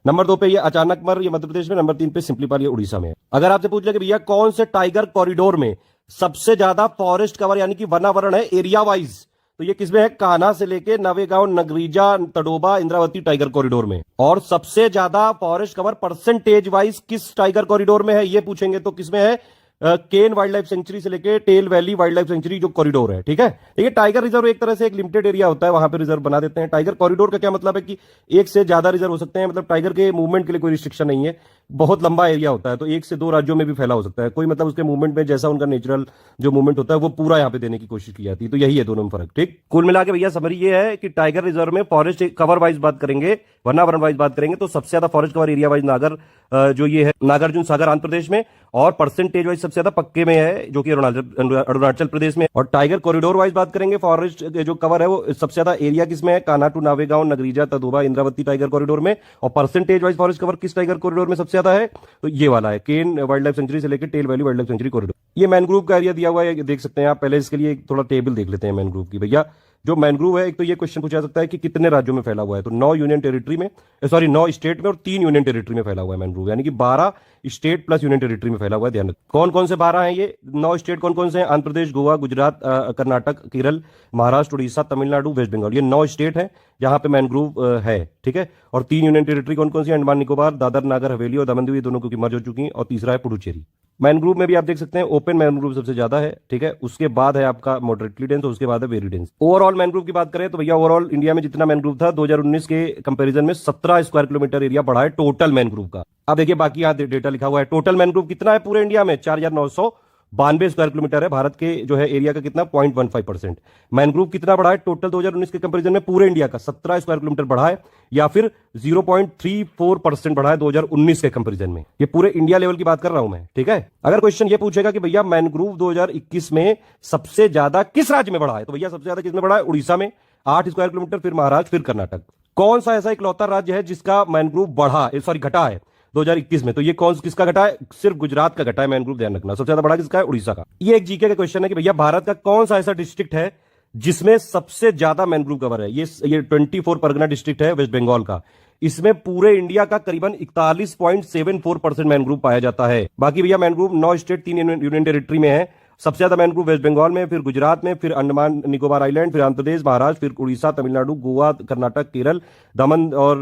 Speaker 2: नंबर 2 पे ये अचानकमर, ये मध्य प्रदेश में, नंबर 3 पे सिंपलीपाल, ये उड़ीसा में है। अगर आपसे पूछ ले कि भैया कौन से टाइगर कॉरिडोर में सबसे ज्यादा फॉरेस्ट कवर यानी कि वनावरण है एरिया वाइज, तो ये किसमें है? कान्हा से लेके नवेगांव, नगरीजा, तडोबा, इंद्रावती टाइगर कॉरिडोर में। और सबसे ज्यादा फॉरेस्ट कवर परसेंटेज वाइज किस टाइगर कॉरिडोर में है ये पूछेंगे तो किसमें है? केन वाइल्ड लाइफ सेंचुरी से लेके Talle valley wildlife sanctuary जो कॉरिडोर है, ठीक है। ये टाइगर रिजर्व एक तरह से एक लिमिटेड एरिया होता है, वहां पे रिजर्व बना देते हैं। टाइगर कॉरिडोर का क्या मतलब है कि एक से ज्यादा रिजर्व हो सकते हैं, मतलब टाइगर के मूवमेंट के लिए कोई रिस्ट्रिक्शन नहीं है, बहुत लंबा एरिया होता है, तो 1 से 2 राज्यों में भी फैला हो सकता है कोई, मतलब उसके मूवमेंट में जैसा उनका नेचुरल जो मूवमेंट होता है वो पूरा यहाँ पे देने की कोशिश की जाती है। तो यही है दोनों में फर्क, ठीक। कुल मिला के भैया समरी ये है कि टाइगर रिजर्व में फॉरेस्ट कवर वाइज बात करेंगे, वनावरण वाइज बात करेंगे, तो सबसे ज्यादा फॉरेस्ट कवर एरिया वाइज जो ये है नागार्जुन सागर आंध्र प्रदेश में, और परसेंटेज वाइज सबसे ज्यादा पक्के में है जो कि अरुणाचल प्रदेश में। और टाइगर कॉरिडोर वाइज बात करेंगे, फॉरेस्ट जो कवर है वो सबसे ज्यादा एरिया किसमें है? Kanha to Navegaon, Nagzira, Tadoba, Indravati tiger corridor में। और परसेंटेज वाइज फॉरेस्ट कवर किस टाइगर कॉरिडोर में सबसे ज्यादा है? तो ये वाला है, केन वाइल्ड लाइफ सेंचुरी से लेकर Talle valley wildlife sanctuary corridor. ये मैनग्रोव का एरिया दिया हुआ है, देख सकते हैं आप। पहले इसके लिए थोड़ा टेबल देख लेते हैं मैनग्रोव की भैया। जो मैनग्रोव है, एक तो ये क्वेश्चन पूछा सकता है कि कितने राज्यों में फैला हुआ है, तो 9 यूनियन टेरिटरी में, 9 स्टेट में और 3 यूनियन टेरिटरी में फैला हुआ है मैनग्रोव, यानी कि 12 स्टेट प्लस यूनियन टेरिटरी में फैला हुआ है। ध्यान रखो कौन कौन से 12 हैं ये 9 स्टेट, कौन कौन से हैं? आंध्र प्रदेश, गोवा, गुजरात, कर्नाटक, केरल, महाराष्ट्र, उड़ीसा, तमिलनाडु, वेस्ट बंगाल, ये 9 स्टेट हैं जहां पे मैनग्रोव है, ठीक है। और 3 यूनियन टेरिटरी कौन कौन सी? अंडमान निकोबार, दादर नागर हवेली और दमन दीव, ये दोनों की मर्ज हो चुकी हैं। और तीसरा है पुडुचेरी। मैनग्रोव में भी आप देख सकते हैं ओपन मैनग्रोव सबसे ज्यादा है, ठीक है। उसके बाद है आपका मॉडरेटली डेंस, और उसके बाद है वेरी डेंस। ओवरऑल मैनग्रोव की बात करें तो भैया ओवरऑल इंडिया में जितना मैनग्रोव था 2019 के कंपैरिजन में 17 स्क्वायर किलोमीटर एरिया बढ़ा है टोटल मैनग्रोव का। अब देखिए बाकी यहाँ डेटा लिखा हुआ है, टोटल मैनग्रोव कितना है पूरे इंडिया में? 4992 स्क्वायर किलोमीटर है। भारत के जो है एरिया का कितना? 0.15%। मैनग्रोव कितना बढ़ा है टोटल 2019 के कंपैरिजन में? पूरे इंडिया का 17 स्क्वायर किलोमीटर बढ़ा है, या फिर 0.34% बढ़ा है 2019 के कंपैरिजन में। ये पूरे इंडिया लेवल की बात कर रहा हूं मैं, ठीक है। अगर क्वेश्चन ये पूछेगा कि भैया मैनग्रोव 2021 में सबसे ज्यादा किस राज्य में बढ़ा है, तो भैया सबसे ज्यादा किसमें बढ़ा है? उड़ीसा में 8 स्क्वायर किलोमीटर, फिर महाराष्ट्र, फिर कर्नाटक। कौन सा ऐसा इकलौता राज्य है जिसका मैनग्रोव घटा है 2021 में? तो ये कौन किसका घटा है? सिर्फ गुजरात का घटा है मैनग्रोव, ध्यान रखना। सबसे ज्यादा बड़ा किसका है? उड़ीसा का। ये एक जीके का क्वेश्चन है कि भैया भारत का कौन सा ऐसा डिस्ट्रिक्ट है जिसमें सबसे ज्यादा मैनग्रोव कवर है? ये 24 परगना डिस्ट्रिक्ट है वेस्ट बंगाल का। इसमें पूरे इंडिया का करीबन 41.74% मैनग्रोव पाया जाता है। बाकी भैया मैनग्रोव 9 स्टेट 3 यूनियन टेरिटरी में है, सबसे ज्यादा मैनग्रोव वेस्ट बंगाल में, फिर गुजरात में, फिर अंडमान निकोबार आइलैंड, फिर आंध्र प्रदेश, महाराष्ट्र, फिर उड़ीसा, तमिलनाडु, गोवा, कर्नाटक, केरल, दमन और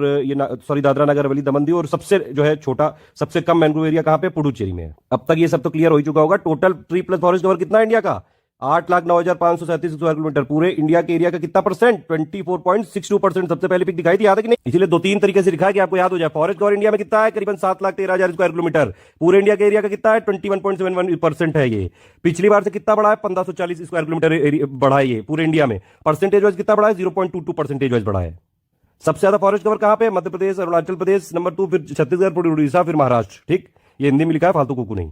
Speaker 2: दादरा नगर हवेली, दमन दीव, और सबसे जो है छोटा, सबसे कम मैनग्रोव एरिया कहां पे, पुडुचेरी में है। अब तक ये सब तो क्लियर हो ही चुका होगा। Total tree plus forest cover कितना है इंडिया का? 8,09,537 स्क्वायर किलोमीटर। पूरे इंडिया के एरिया का कितना परसेंट? 24.62%। सबसे पहले पिक दिखाई थी, याद है कि नहीं? इसलिए 2-3 तरीके से दिखा कि आपको याद हो जाए। फॉरेस्ट कवर इंडिया में कितना है? करीबन 7,13,000 स्क्वायर किलोमीटर। पूरे इंडिया के एरिया का कितना है? 21.71% है। ये पिछली बार से कितना बढ़ा है? 1540 स्क्वायर किलोमीटर बढ़ा है ये पूरे इंडिया में। परसेंटेज वाइज कितना बढ़ा है? 0.22% वाइज बढ़ा है। सबसे ज्यादा फॉरेस्ट कवर कहां पे? मध्य प्रदेश, अरुणाचल प्रदेश नंबर 2, फिर छत्तीसगढ़, फिर उड़ीसा, फिर महाराष्ट्र। ठीक, ये हिंदी में लिखा है, फालतू कुकू नहीं।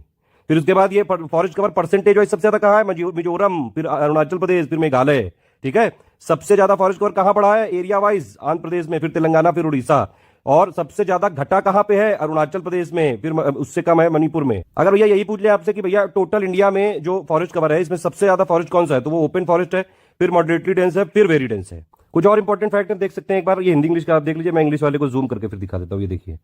Speaker 2: फिर उसके बाद ये फॉरेस्ट कवर परसेंटेज वाइज सबसे ज्यादा कहां है? मिजोरम, फिर अरुणाचल प्रदेश, फिर मेघालय। ठीक है, सबसे ज्यादा फॉरेस्ट कवर कहां बढ़ा है एरिया वाइज? आंध्र प्रदेश में, फिर तेलंगाना, फिर उड़ीसा। और सबसे ज्यादा घटा कहां पे है? अरुणाचल प्रदेश में, फिर उससे कम है मणिपुर में। अगर भैया यही पूछ ले आपसे कि भैया टोटल इंडिया में जो फॉरेस्ट कवर है इसमें सबसे ज्यादा फॉरेस्ट कौन सा है, तो वो ओपन फॉरेस्ट है, फिर मॉडरेटली डेंस है, फिर वेरी डेंस है। कुछ और इंपॉर्टेंट फैक्ट देख सकते हैं एक बार, ये हिंदी इंग्लिश का आप देख लीजिए, मैं इंग्लिश वाले को जूम करके फिर दिखा देता हूं। ये देखिए,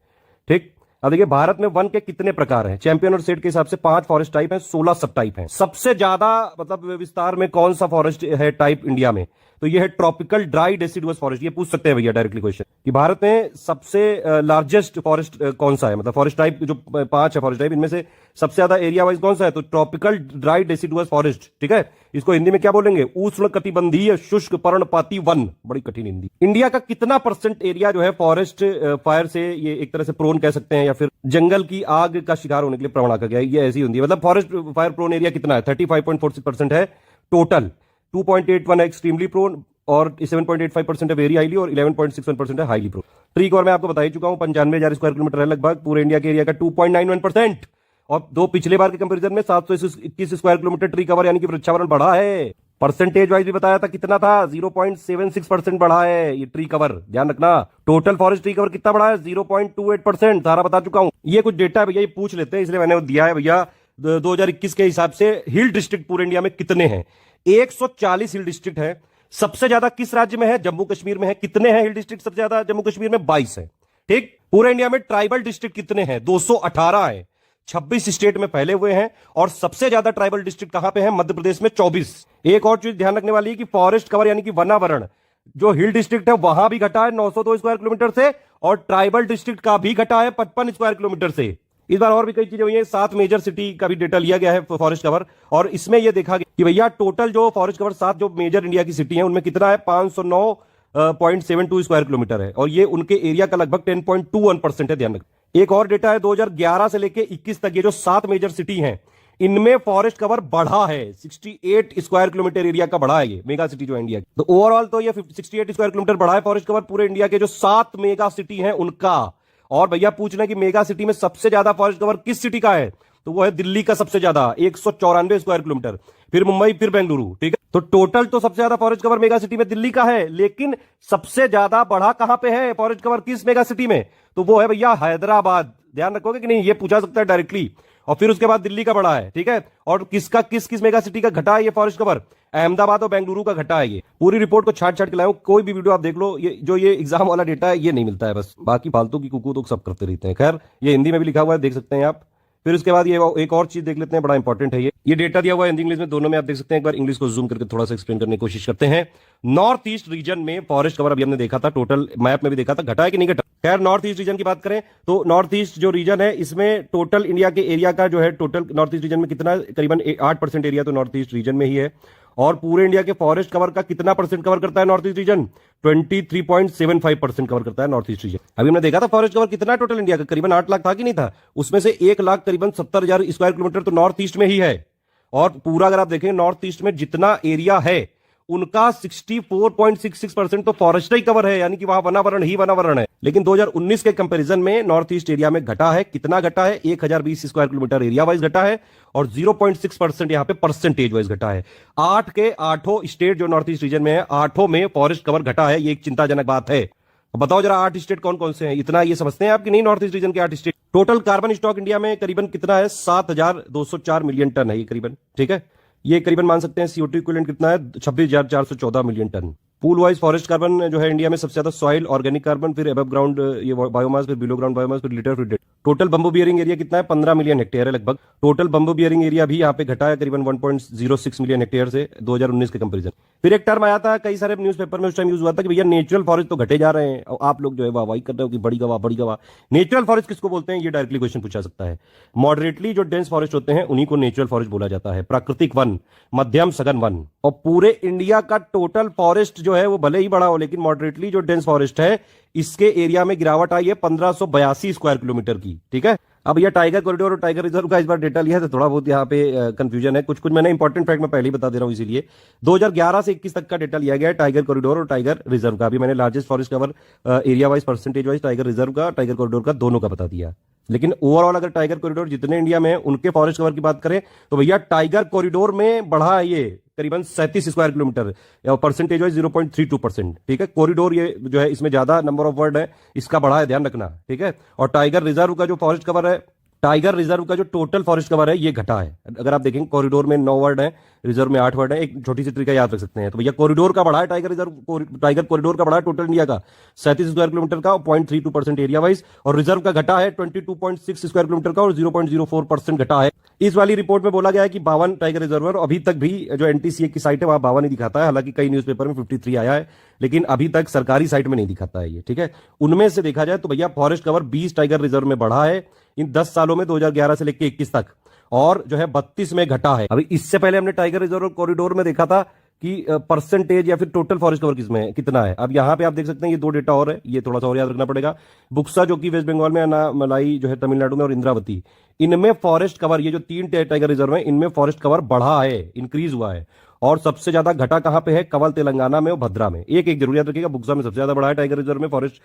Speaker 2: ठीक। अब देखिए, भारत में वन के कितने प्रकार हैं? चैंपियन और सेट के हिसाब से 5 फॉरेस्ट टाइप हैं, 16 सब टाइप हैं। सबसे ज्यादा मतलब विस्तार में कौन सा फॉरेस्ट है टाइप इंडिया में? तो ये है ट्रॉपिकल ड्राई डेसिडुअस फॉरेस्ट। ये पूछ सकते हैं भैया डायरेक्टली क्वेश्चन कि भारत में सबसे लार्जेस्ट फॉरेस्ट कौन सा है, मतलब फॉरेस्ट टाइप जो 5 है फॉरेस्ट टाइप, इनमें से सबसे ज्यादा एरिया वाइज कौन सा है? तो ट्रॉपिकल ड्राई डेसिडुअस फॉरेस्ट। ठीक है, इसको हिंदी में क्या बोलेंगे? उष्ण कटिबंधीय शुष्क पर्णपाती वन। बड़ी कठिन हिंदी। इंडिया का कितना परसेंट एरिया जो है फॉरेस्ट फायर से ये एक तरह से प्रोन कह सकते हैं, या फिर जंगल की आग का शिकार होने के लिए प्रवण कर गया? ये ऐसी होती है, मतलब फॉरेस्ट फायर प्रोन एरिया कितना है? 35.46% है टोटल। 2.81 है एक्सट्रीमली प्रोन, और 7.85% है वेरी हाईली, और 11.61% है हाईली प्रोन। ट्री कवर मैं आपको बता ही चुका हूं, 95,000 स्क्वायर किलोमीटर है लगभग। पूरे इंडिया के एरिया का 2.91%। और दो पिछले बार के कंपैरिजन में 721 स्क्वायर किलोमीटर ट्री कवर यानी कि वृक्षावरण बढ़ा है। परसेंटेज वाइज भी बताया था कितना था? 0.76% बढ़ा है ये ट्री कवर, ध्यान रखना। टोटल फॉरेस्ट ट्री कवर कितना बढ़ा है? 0.28%। सारा बता चुका हूं। ये कुछ डेटा है भैया, ये पूछ लेते हैं इसलिए मैंने वो दिया है भैया। 2021 के हिसाब से हिल डिस्ट्रिक्ट पूरे इंडिया में कितने हैं? 140 हिल डिस्ट्रिक्ट है। सबसे ज्यादा किस राज्य में है? जम्मू कश्मीर में है। कितने हैं हिल डिस्ट्रिक्ट सबसे ज्यादा? जम्मू कश्मीर में 22 है। ठीक। पूरे इंडिया में ट्राइबल डिस्ट्रिक्ट कितने हैं? 218 है। 26 स्टेट में फैले हुए हैं। और सबसे ज्यादा ट्राइबल डिस्ट्रिक्ट कहां पे है? मध्य प्रदेश में 24। एक और चीज ध्यान रखने वाली है कि फॉरेस्ट कवर यानी कि वनावरण जो हिल डिस्ट्रिक्ट है वहां भी घटा है 902 स्क्वायर किलोमीटर से, और ट्राइबल डिस्ट्रिक्ट का भी घटा है 55 स्क्वायर किलोमीटर से। इस बार और भी कई चीजें हुई हैं। 7 मेजर सिटी का भी डेटा लिया गया है फॉरेस्ट कवर, और इसमें यह देखा गया कि भैया टोटल जो फॉरेस्ट कवर 7 जो मेजर इंडिया की सिटी है उनमें कितना है? 509.72 स्क्वायर किलोमीटर है, और ये उनके एरिया का लगभग 10.21% है। ध्यान रखें। एक और डेटा है 2011 से लेके 21 तक, ये जो 7 मेजर सिटी हैं इनमें फॉरेस्ट कवर बढ़ा है। 68 स्क्वायर किलोमीटर एरिया का बढ़ा है ये मेगा सिटी जो है इंडिया की। तो ओवरऑल तो ये 68 स्क्वायर किलोमीटर बढ़ा है फॉरेस्ट कवर पूरे इंडिया के जो 7 मेगा सिटी हैं उनका। और भैया पूछ रहे हैं कि मेगा सिटी में सबसे ज्यादा फॉरेस्ट कवर किस सिटी का है? तो वो है दिल्ली का सबसे ज्यादा 194 स्क्वायर किलोमीटर, फिर मुंबई, फिर बेंगलुरु। ठीक है, तो टोटल तो सबसे ज्यादा फॉरेस्ट कवर मेगा सिटी में दिल्ली का है, लेकिन सबसे ज्यादा बढ़ा कहां पे है फॉरेस्ट कवर किस मेगा सिटी में? तो वो है भैया हैदराबाद। ध्यान रखोगे कि नहीं? ये पूछा सकता है डायरेक्टली। और फिर उसके बाद दिल्ली का बढ़ा है। ठीक है, और किसका किस मेगा सिटी का घटा है ये फॉरेस्ट कवर? अहमदाबाद और बेंगलुरु का घटा है ये। पूरी रिपोर्ट को छाट छाट के लाऊं, कोई भी वीडियो आप देख लो, ये एग्जाम वाला डेटा है ये नहीं मिलता है, बस बाकी फालतू की कुकू तो सब करते रहते हैं। खैर, ये हिंदी में भी लिखा हुआ है, देख सकते हैं आप। फिर उसके बाद ये एक और चीज देख लेते हैं, बड़ा इंपॉर्टेंट है ये डेटा दिया हुआ है हिंदी इंग्लिश में दोनों में, आप देख सकते हैं। एक बार इंग्लिश को जूम करके थोड़ा सा एक्सप्लेन करने की कोशिश करते हैं। नॉर्थ ईस्ट रीजन में फॉरेस्ट कवर अभी हमने देखा था, टोटल मैप में भी देखा था, घटा है कि नहीं घटा? खैर, नॉर्थ ईस्ट रीजन की बात करें तो नॉर्थ ईस्ट जो रीजन है इसमें टोटल इंडिया के एरिया का जो है टोटल नॉर्थ ईस्ट रीजन में कितना? करीबन 8% एरिया तो नॉर्थ ईस्ट रीजन में ही है। और पूरे इंडिया के फॉरेस्ट कवर का कितना परसेंट कवर करता है नॉर्थ ईस्ट रीजन? 23.75% कवर करता है नॉर्थ ईस्ट रीजन। अभी हमने देखा था फॉरेस्ट कवर कितना टोटल इंडिया का, करीबन 8 लाख था कि नहीं था? उसमें से 1 लाख करीबन 70,000 स्क्वायर किलोमीटर तो नॉर्थ ईस्ट में ही है। और पूरा अगर आप देखें नॉर्थ ईस्ट में जितना एरिया है उनका 64.66% तो फॉरेस्ट ही कवर है, यानी कि वहां वनावरण ही वनावरण है। लेकिन 2019 के कंपैरिजन में नॉर्थ ईस्ट एरिया में घटा है। कितना घटा है? 1020 स्क्वायर किलोमीटर एरिया वाइज घटा है, और 0.6% यहां पे परसेंटेज वाइज घटा है। 8 के 8 स्टेट जो नॉर्थ ईस्ट रीजन में है, 8 में फॉरेस्ट कवर घटा है। ये एक चिंताजनक बात है। बताओ जरा 8 स्टेट कौन कौन से हैं? इतना ये समझते हैं आप कि नहीं? नॉर्थ ईस्ट रीजन के 8 state. Total carbon stock India में करीबन कितना है? 7,204 मिलियन टन है ये करीबन। ठीक है, ये करीबन मान सकते हैं CO2 इक्विवेलेंट कितना है? 26,414 million tonne. Pool wise forest carbon जो है इंडिया में सबसे ज्यादा सॉइल ऑर्गेनिक कार्बन, फिर अबव ग्राउंड ये बायोमास, फिर बिलो ग्राउंड बायोमास, फिर लिटर, फिर dead. Total bamboo bearing area कितना है? 15 मिलियन हेक्टेयर है लगभग। टोटल बंबू बियरिंग एरिया भी यहाँ पे घटा है करीबन 1.06 मिलियन हेक्टेयर से 2019 के कंपैरिजन। फिर एक टर्म आया था, कई सारे न्यूज़पेपर में उस टाइम यूज हुआ था कि भैया नेचुरल फॉरेस्ट तो घटे जा रहे हैं, और आप लोग जो है वाहवाही कर रहे हो कि बड़ी गवाह बड़ी गवाह। नेचुरल फॉरेस्ट किसको बोलते हैं, ये डायरेक्टली क्वेश्चन पूछा सकता है। मॉडरेटली जो डेंस फॉरेस्ट होते हैं उन्हीं को नेचुरल फॉरेस्ट बोला जाता है। प्राकृतिक वन, मध्यम सघन वन। और पूरे इंडिया का टोटल फॉरेस्ट जो है वो भले ही बड़ा हो, लेकिन मॉडरेटली जो डेंस फॉरेस्ट है इसके एरिया में गिरावट आई है 1582 स्क्वायर किलोमीटर की। ठीक है, अब यह टाइगर कॉरिडोर और टाइगर रिजर्व का इस बार डेटा लिया है तो थोड़ा बहुत यहाँ पे कंफ्यूजन है। कुछ मैंने इंपॉर्टेंट फैक्ट मैं पहले ही बता दे रहा हूं, इसीलिए 2011 से 21 तक का डेटा लिया गया है टाइगर कॉरिडोर और टाइगर रिजर्व का। अभी मैंने largest forest cover area wise percentage wise tiger reserve का टाइगर कॉरिडोर का दोनों का बता दिया। लेकिन ओवरऑल अगर टाइगर कॉरिडोर जितने इंडिया में है उनके फॉरेस्ट कवर की बात करें तो भैया टाइगर कॉरिडोर में बढ़ा है ये करीबन 37 स्क्वायर किलोमीटर, परसेंटेज वाइज 0.32%। ठीक है, कॉरिडोर ये जो है इसमें ज्यादा नंबर ऑफ वर्ड है, इसका बढ़ा है, ध्यान रखना। ठीक है, और टाइगर रिजर्व का जो फॉरेस्ट कवर है, टाइगर रिजर्व का जो टोटल फॉरेस्ट कवर है ये घटा है। अगर आप देखेंगे कॉरिडोर में 9 वर्ड है, रिजर्व में 8 वर्ड है। एक छोटी सी ट्रिक याद रख सकते हैं, तो भैया कॉरिडोर का बढ़ा है टाइगर रिजर्व, टाइगर कॉरिडोर का बढ़ा है टोटल इंडिया का 37 स्क्वायर किलोमीटर का, 0.32% एरिया वाइज, और रिजर्व का घटा है 22.6 स्क्वायर किलोमीटर का और 0.04% घटा है। इस वाली रिपोर्ट में बोला गया है कि 52 टाइगर रिजर्व, अभी तक भी जो एनटीसीए की साइट है वहां 52 ही दिखाता है, हालांकि कई न्यूज़पेपर में 53 आया है, लेकिन अभी तक सरकारी साइट में नहीं दिखाता है ये। ठीक है, उनमें से देखा जाए तो भैया फॉरेस्ट कवर 20 टाइगर रिजर्व में बढ़ा है इन 10 सालों में, 2011 से लेकर 21 तक, और जो है 32 में घटा है। अभी इससे पहले हमने टाइगर रिजर्व कॉरिडोर में देखा था कि परसेंटेज या फिर टोटल फॉरेस्ट कवर किसमें है, कितना है। अब यहां पे आप देख सकते हैं ये 2 डेटा और है, ये थोड़ा सा और याद रखना पड़ेगा। बुक्सा जो कि वेस्ट बंगाल में, अनामलाई जो है तमिलनाडु में, और इंद्रावती, इनमें फॉरेस्ट कवर, ये जो 3 टाइगर रिजर्व है इनमें फॉरेस्ट कवर बढ़ा है, इंक्रीज हुआ है। और सबसे ज्यादा घटा कहां पे है? कवल तेलंगाना में और भद्रा में। एक जरूर याद रखिएगा, बुक्सा में सबसे ज्यादा बढ़ा है टाइगर रिजर्व में फॉरेस्ट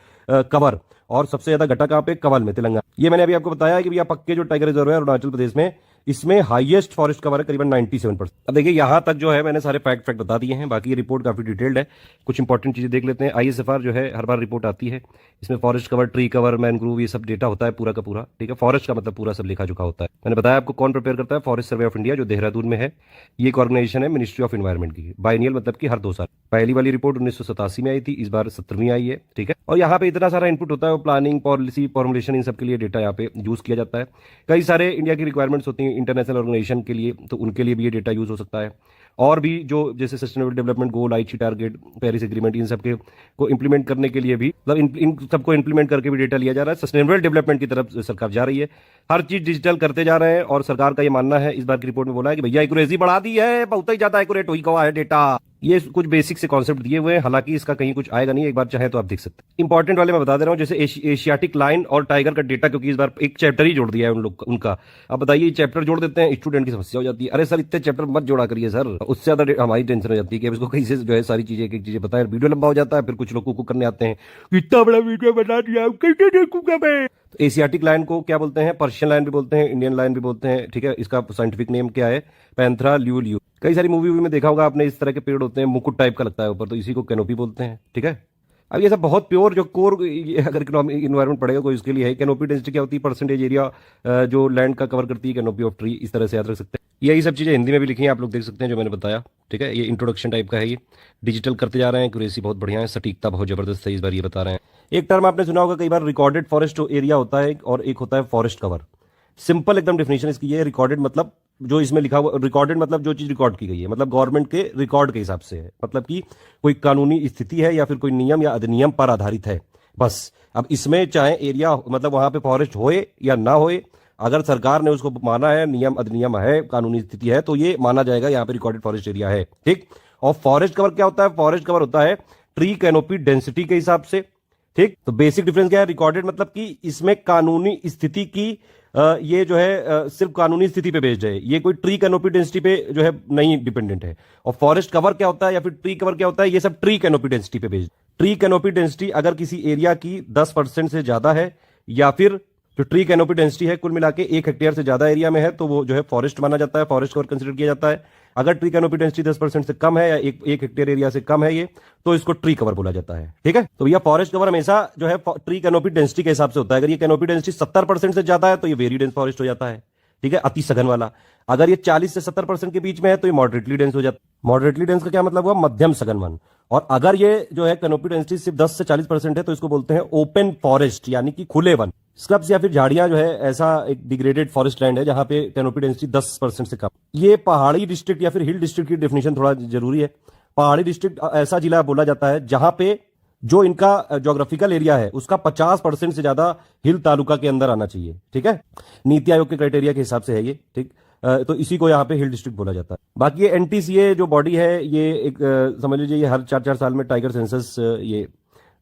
Speaker 2: कवर, और सबसे ज्यादा घटा कहां पे? कवल में, तेलंगाना। ये मैंने अभी आपको बताया कि भैया पक्के जो टाइगर रिजर्व है अरुणाचल प्रदेश में, इसमें हाईएस्ट फॉरेस्ट कवर है करीबन 97%। अब देखिए यहां तक जो है मैंने सारे फैक्ट बता दिए हैं, बाकी ये रिपोर्ट काफी डिटेल्ड है। कुछ इंपॉर्टेंट चीजें देख लेते हैं। आईएसएफआर जो है हर बार रिपोर्ट आती है, इसमें forest cover, tree cover, mangrove, ये सब डेटा होता है पूरा का पूरा। ठीक है, फॉरेस्ट का मतलब पूरा सब लिखा चुका होता है। मैंने बताया आपको कौन प्रिपेयर करता है, फॉरेस्ट सर्वे ऑफ इंडिया जो देहरादून में है। ये एक ऑर्गेनाइजेशन है मिनिस्ट्री ऑफ एनवायरमेंट की, बाइनियल मतलब कि हर 2 साल। पहली वाली रिपोर्ट 1987 में आई थी, इस बार 17वीं आई है। ठीक है, और यहाँ पे इतना सारा इनपुट होता है, प्लानिंग, पॉलिसी, फॉर्मुलेशन, इन सब के लिए डेटा यहाँ पे यूज किया जाता है। कई सारे इंडिया की रिक्वायरमेंट्स होती हैं इंटरनेशनल ऑर्गेनाइजेशन के लिए, तो उनके लिए भी ये डेटा यूज हो सकता है। और भी जो जैसे सस्टेनेबल डेवलपमेंट गोल, आईची टारगेट, पेरिस एग्रीमेंट, इन सब के को इंप्लीमेंट करने के लिए भी, मतलब इन सबको इंप्लीमेंट करके भी डेटा लिया जा रहा है। सस्टेनेबल डेवलपमेंट की तरफ सरकार जा रही है, हर चीज डिजिटल करते जा रहे हैं, और सरकार का ये मानना है, इस बार की रिपोर्ट में बोला है कि भैया एक्यूरेसी बढ़ा दी है, बहुत ही ज्यादा एक्यूरेट हुई गवा है डेटा। ये कुछ बेसिक से कॉन्सेप्ट दिए हुए हैं, हालांकि इसका कहीं कुछ आएगा नहीं, एक बार चाहे तो आप देख सकते हैं। इंपॉर्टेंट वाले मैं बता दे रहा हूं, जैसे एशियाटिक लाइन और टाइगर का डेटा, क्योंकि इस बार एक चैप्टर ही जोड़ दिया है उन लोग उनका। अब बताइए, चैप्टर जोड़ देते हैं, स्टूडेंट की समस्या हो जाती है। अरे सर इतने चैप्टर मत जोड़ा करिए सर, उससे ज्यादा हमारी टेंशन हो जाती है कि इसको कैसे जो है सारी चीजें एक चीजें बताएं, वीडियो लंबा हो जाता है, फिर कुछ लोग कुक करने आते हैं, इतना बड़ा वीडियो बना दिया कैसे देखूंगा मैं। तो एशियाटिक लाइन को क्या बोलते हैं? पर्शियन लाइन भी बोलते हैं, इंडियन लाइन भी बोलते हैं। ठीक है, इसका साइंटिफिक नेम क्या है? पैंथरा ल्यूलियो। कई सारी मूवी में देखा होगा आपने, इस तरह के पेड़ होते हैं, मुकुट टाइप का लगता है ऊपर, तो इसी को कैनोपी बोलते हैं। ठीक है, अब ये सब बहुत प्योर जो कोर अगर इकोनॉमिक इन्वायरमेंट पड़ेगा कोई, इसके लिए है। कैनोपी डेंसिटी क्या होती है? परसेंटेज एरिया जो लैंड का कवर करती है, कैनोपी ऑफ ट्री, इस तरह से याद रख सकते हैं। यही सब चीजें हिंदी में भी लिखी हैं, आप लोग देख सकते हैं जो मैंने बताया। ठीक है, ये इंट्रोडक्शन टाइप का है, ये डिजिटल करते जा रहे हैं, एक्यूरेसी बहुत बढ़िया है, सटीकता बहुत जबरदस्त है, इस बार ये बता रहे हैं। एक टर्म आपने सुना होगा कई बार, रिकॉर्डेड फॉरेस्ट एरिया होता है और एक होता है फॉरेस्ट कवर। सिंपल एकदम डेफिनेशन इसकी है, रिकॉर्डेड मतलब जो इसमें लिखा हुआ, रिकॉर्डेड मतलब जो चीज रिकॉर्ड की गई है, मतलब गवर्नमेंट के रिकॉर्ड के हिसाब से है, मतलब कि कोई कानूनी स्थिति है या फिर कोई नियम या अधिनियम पर आधारित है, बस। अब इसमें चाहे एरिया मतलब वहां पे फॉरेस्ट होए या ना होए, अगर सरकार ने उसको माना है, नियम अधिनियम है, कानूनी स्थिति है, तो ये माना जाएगा यहाँ पे रिकॉर्डेड फॉरेस्ट एरिया है। ठीक, और फॉरेस्ट कवर क्या होता है? फॉरेस्ट कवर होता है ट्री कैनोपी डेंसिटी के हिसाब से। ठीक, तो बेसिक डिफरेंस क्या है? रिकॉर्डेड मतलब कि इसमें कानूनी स्थिति की ये जो है सिर्फ कानूनी स्थिति पे बेस्ड है, ये कोई ट्री कैनोपी डेंसिटी पे जो है नहीं डिपेंडेंट है। और फॉरेस्ट कवर क्या होता है या फिर ट्री कवर क्या होता है? ये सब ट्री कैनोपी डेंसिटी पे बेस्ड। ट्री कैनोपी डेंसिटी अगर किसी एरिया की 10% से ज्यादा है, या फिर जो ट्री कैनोपी डेंसिटी है कुल मिला के 1 हेक्टेयर से ज्यादा एरिया में है, तो वो जो है फॉरेस्ट माना जाता है, फॉरेस्ट कवर कंसिडर किया जाता है। अगर ट्री कैनोपी डेंसिटी 10% से कम है या 1 हेक्टेयर एरिया से कम है ये, तो इसको ट्री कवर बोला जाता है। ठीक है, तो भैया फॉरेस्ट कवर हमेशा जो है ट्री कैनोपी डेंसिटी के हिसाब से होता है। अगर ये कैनोपी डेंसिटी 70% से ज्यादा है तो ये वेरी डेंस फॉरेस्ट हो जाता है। ठीक है, अति सघन वाला। अगर ये 40 से 70% के बीच में है तो ये मॉडरेटली डेंस हो जाता है। मॉडरेटली डेंस का क्या मतलब हुआ? मध्यम सघन वन। और अगर ये जो है कैनोपी डेंसिटी सिर्फ 10 से 40% है तो इसको बोलते हैं ओपन फॉरेस्ट, यानी कि खुले वन।
Speaker 3: स्क्रब्स या फिर झाड़ियां जो है ऐसा एक डिग्रेडेड फॉरेस्ट लैंड है जहां पे कैनोपी डेंसिटी 10% से कम। ये पहाड़ी डिस्ट्रिक्ट या फिर हिल डिस्ट्रिक्ट की डेफिनेशन थोड़ा जरूरी है। पहाड़ी डिस्ट्रिक्ट ऐसा जिला बोला जाता है जहां पे जो इनका ज्योग्राफिकल एरिया है उसका 50% से ज्यादा हिल तालुका के अंदर आना चाहिए। ठीक है, नीति आयोग के क्राइटेरिया के हिसाब से है ये। ठीक, तो इसी को यहाँ पे हिल डिस्ट्रिक्ट बोला जाता है। बाकी ये एनटीसीए जो बॉडी है ये एक समझ लीजिए ये हर 4-4 साल में टाइगर सेंसस ये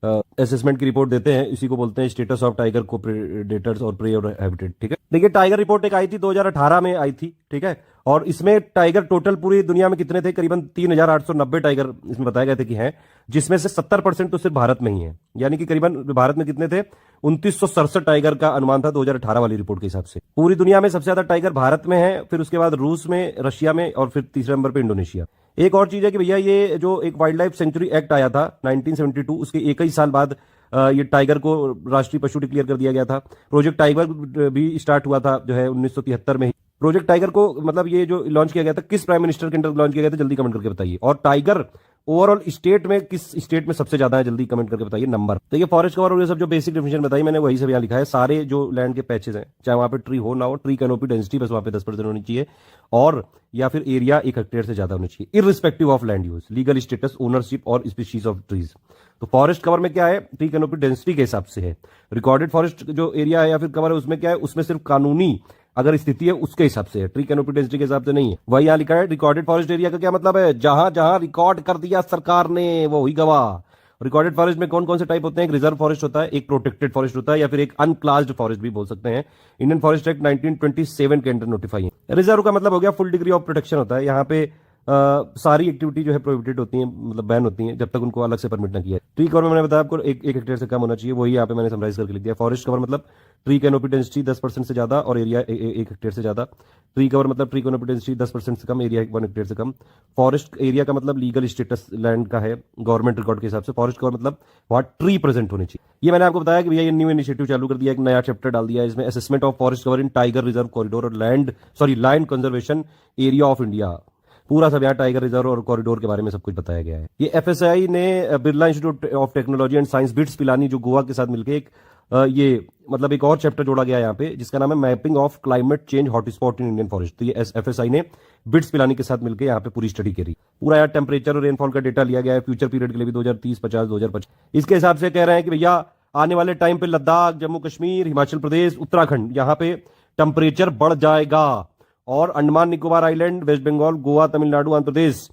Speaker 3: असेसमेंट की रिपोर्ट देते हैं। इसी को बोलते हैं स्टेटस ऑफ टाइगर को प्रेडेटर्स और प्रे और हैबिटेट। ठीक है, देखिए टाइगर रिपोर्ट एक आई थी 2018 में आई थी। ठीक है, और इसमें टाइगर टोटल पूरी दुनिया में कितने थे, करीबन 3890 टाइगर इसमें बताए गए थे कि हैं, जिसमें से 70% तो सिर्फ भारत में ही है। यानी कि करीबन भारत में कितने थे, 2967 टाइगर का अनुमान था 2018 वाली रिपोर्ट के हिसाब से। पूरी दुनिया में सबसे ज्यादा टाइगर भारत में है, फिर उसके बाद रूस में, रशिया में, और फिर तीसरे नंबर पे इंडोनेशिया। एक और चीज है कि भैया ये जो एक वाइल्ड लाइफ सेंचुरी एक्ट आया था 1972, उसके एक ही साल बाद ये टाइगर को राष्ट्रीय पशु डिक्लेयर कर दिया गया था। प्रोजेक्ट टाइगर भी स्टार्ट हुआ था जो है 1973 में ही। प्रोजेक्ट टाइगर को मतलब ये जो लॉन्च किया गया था किस प्राइम मिनिस्टर के अंडर लॉन्च किया गया था, जल्दी कमेंट करके बताइए। और टाइगर ओवरऑल स्टेट में किस स्टेट में सबसे ज्यादा है, जल्दी कमेंट करके बताइए नंबर। तो ये फॉरेस्ट कवर और ये सब जो बेसिक डेफिनेशन बताई मैंने वही सब यहाँ लिखा है। सारे जो लैंड के पैचेस हैं, चाहे वहां पे ट्री हो ना हो, ट्री कैनोपी डेंसिटी बस वहां पे 10% होनी चाहिए, और या फिर एरिया 1 हेक्टेयर से ज्यादा होना चाहिए, irrespective of land use, legal status, ownership और स्पीशीज ऑफ ट्रीज। तो फॉरेस्ट कवर में क्या है, ट्री कैनोपी डेंसिटी के हिसाब से है। रिकॉर्डेड फॉरेस्ट जो एरिया है या फिर कवर है उसमें क्या है, उसमें सिर्फ कानूनी अगर स्थिति है उसके हिसाब से है, ट्री कैनोपी डेंसिटी के हिसाब से नहीं है। वही यहां लिखा है रिकॉर्डेड फॉरेस्ट एरिया का क्या मतलब है, जहां जहां रिकॉर्ड कर दिया सरकार ने वो ही गवाह। रिकॉर्डेड फॉरेस्ट में कौन कौन से टाइप होते हैं, एक रिजर्व फॉरेस्ट होता है, एक प्रोटेक्टेड फॉरेस्ट होता है, या फिर एक अनक्लास्ड फॉरेस्ट भी बोल सकते हैं। इंडियन फॉरेस्ट एक्ट 1927 के अंडर नोटिफाई है। रिजर्व का मतलब हो गया फुल डिग्री ऑफ प्रोटेक्शन होता है। यहाँ पे सारी एक्टिविटी जो है प्रोहिबिटेड होती है, मतलब बैन होती है, जब तक उनको अलग से परमिट ना किया है। ट्री कवर में मैंने बताया आपको 1 हेक्टेयर से कम होना चाहिए, वही यहाँ पे मैंने समराइज करके लिख दिया। फॉरेस्ट कवर मतलब ट्री कैनोपी डेंसिटी 10% से ज्यादा और एरिया 1 हेक्टेयर से ज्यादा। ट्री कवर मतलब ट्री कैनोपी डेंसिटी 10% से कम, एरिया 1 हेक्टेयर से कम। फॉरेस्ट एरिया का मतलब लीगल स्टेटस लैंड का है गवर्नमेंट रिकॉर्ड के हिसाब से। फॉरेस्ट कवर मतलब वहां ट्री प्रेजेंट होनी चाहिए। ये मैंने आपको बताया कि भैया ये न्यू इनिशिएटिव चालू कर दिया, एक नया चैप्टर डाल दिया है इसमें, assessment of forest cover in tiger reserve corridor और land conservation area of India. पूरा सब यहाँ टाइगर रिजर्व और कॉरिडोर के बारे में सब कुछ बताया गया है। ये एफएसआई ने Birla institute of technology and science bits Pilani जो गोवा के साथ मिलकर एक ये मतलब एक और चैप्टर जोड़ा गया है यहाँ पे, जिसका नाम है mapping of climate change hotspot in Indian forest. तो ये एफएसआई ने बिट्स पिलानी के साथ मिलकर यहाँ पे पूरी स्टडी करी। पूरा यहाँ टेम्परेचर और रेनफॉल का डेटा लिया गया है फ्यूचर पीरियड के लिए भी, 2030, 50, 2025। इसके हिसाब से कह रहे हैं कि भैया आने वाले टाइम पे लद्दाख, जम्मू कश्मीर, हिमाचल प्रदेश, उत्तराखंड यहाँ पे टेम्परेचर बढ़ जाएगा, और अंडमान निकोबार आइलैंड, वेस्ट बंगाल, गोवा, तमिलनाडु, आंध्र प्रदेश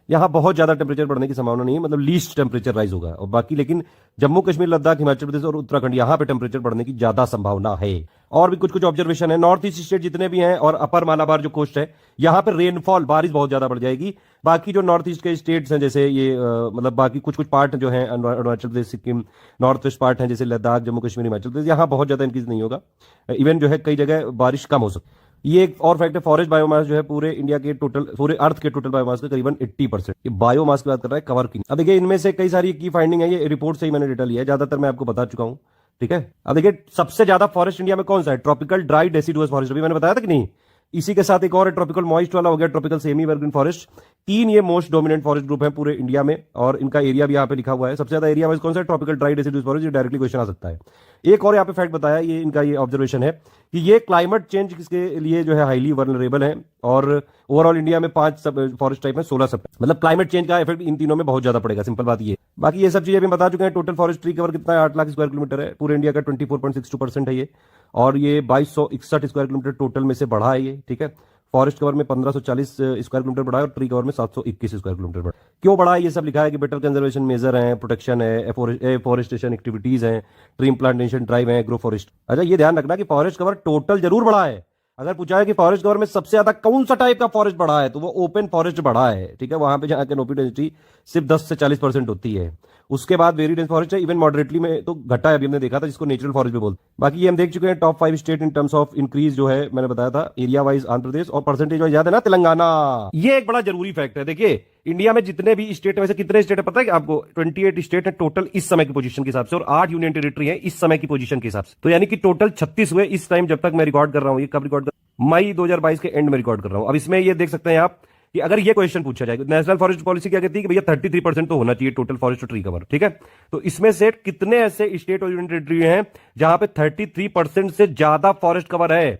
Speaker 3: यहां बहुत ज्यादा टेम्परेचर बढ़ने की संभावना नहीं है, मतलब लीस्ट टेम्परेचर राइज होगा। और बाकी लेकिन जम्मू कश्मीर, लद्दाख, हिमाचल प्रदेश और उत्तराखंड यहां पे टेम्परेचर बढ़ने की ज्यादा संभावना है। और भी कुछ कुछ ऑब्जर्वेशन है। नॉर्थ ईस्ट स्टेट जितने भी हैं और अपर मालाबार जो कोस्ट है, यहां पर रेनफॉल बारिश बहुत ज्यादा बढ़ जाएगी। बाकी जो नॉर्थ ईस्ट के स्टेट्स हैं जैसे ये मतलब बाकी कुछ कुछ पार्ट जो है Arunachal Pradesh, Sikkim, north west part हैं जैसे लद्दाख, जम्मू कश्मीर, हिमाचल प्रदेश, यहां बहुत ज्यादा इंक्रीज नहीं होगा। इवन जो है कई जगह बारिश कम हो सकती है। ये एक और फैक्ट है, फॉरेस्ट बायोमास जो है पूरे इंडिया के टोटल, पूरे अर्थ के टोटल बायोमास का करीबन 80%। ये बायोमास की बात कर रहा है, कवर की। अब देखिए इनमें से कई सारी की फाइंडिंग है, ये रिपोर्ट से ही मैंने डेटा लिया है, ज्यादातर मैं आपको बता चुका हूं। ठीक है, अब देखिए सबसे ज्यादा फॉरेस्ट इंडिया में कौन सा है, ट्रॉपिकल ड्राई डेसिडुअस फॉरेस्ट, अभी मैंने बताया था कि नहीं। इसी के साथ एक और ट्रॉपिकल मॉइस्ट वाला हो गया, ट्रॉपिकल सेमी एवरग्रीन फॉरेस्ट। 3 ये मोस्ट डोमिनेंट फॉरेस्ट ग्रुप है पूरे इंडिया में, और इनका एरिया भी यहाँ पे लिखा हुआ है। सबसे ज्यादा एरिया वाइज कौन सा है, ट्रॉपिकल ड्राई डेसिडुअस फॉरेस्ट। ये डायरेक्टली क्वेश्चन आ सकता है। एक और यहाँ पे फैक्ट बताया, ये इनका ये ऑब्जर्वेशन है कि ये क्लाइमेट चेंज के लिए जो है हाईली वल्नरेबल है, और ओवरऑल इंडिया में 5 सब फॉरेस्ट टाइप है, 16 सब, मतलब क्लाइमेट चेंज का इफेक्ट इन तीनों में बहुत ज्यादा पड़ेगा, सिंपल बात ये। बाकी ये सब चीजें भी बता चुके हैं। टोटल फॉरेस्ट ट्री कवर कितना है, 8 लाख स्क्वायर किलोमीटर है, पूरे इंडिया का 24.62% है ये, और ये 2261 स्क्वायर किलोमीटर टोटल में से बढ़ा है ये। ठीक है, फॉरेस्ट कवर में 1540 स्क्वायर किलोमीटर बढ़ा है, और ट्री कवर में 721 स्क्वायर किलोमीटर बढ़ा। क्यों बढ़ा है ये सब लिखा है कि बेटर कंजर्वेशन मेजर है, प्रोटेक्शन है, एफोरेस्टेशन एक्टिविटीज हैं, ट्री प्लांटेशन ड्राइव है, एग्रो फॉरेस्ट। अच्छा ये ध्यान रखना कि फॉरेस्ट कवर टोटल जरूर बढ़ा है। अगर पूछा है कि फॉरेस्ट कवर में सबसे ज्यादा कौन सा टाइप का फॉरेस्ट बढ़ा है, तो वो ओपन फॉरेस्ट बढ़ा है। ठीक है, वहां पे जहां कैनोपी डेंसिटी सिर्फ 10 से 40% होती है। उसके बाद वेरी डेंस फॉरेस्ट है, इवन मॉडरेटली में तो घटा है, अभी हमने देखा था, जिसको नेचुरल फॉरेस्ट भी बोलते हैं। बाकी ये हम देख चुके हैं top 5 state in terms of increase जो है, मैंने बताया था एरिया वाइज आंध्र प्रदेश, और परसेंटेज वाइज याद है ना तेलंगाना। ये एक बड़ा जरूरी फैक्ट है। देखिए इंडिया में जितने भी स्टेट है, वैसे कितने स्टेट है पता है कि आपको, 28 स्टेट है टोटल इस समय की पोजीशन के हिसाब से, और 8 यूनियन टेरिटरी है इस समय की पोजीशन के हिसाब से। तो यानी कि टोटल 36 हुए इस टाइम, जब तक मैं रिकॉर्ड कर रहा हूं। ये कब रिकॉर्ड कर, मई 2022 के एंड में रिकॉर्ड कर रहा हूं। अब इसमें ये देख सकते हैं आप कि अगर ये क्वेश्चन पूछा जाए, नेशनल फॉरेस्ट पॉलिसी क्या कहती है कि भैया 33% तो होना चाहिए total forest to tree cover, ठीक है। तो इसमें से कितने ऐसे स्टेट और यूनियन टेरिटरी हैं जहां पे 33% से ज्यादा फॉरेस्ट कवर है?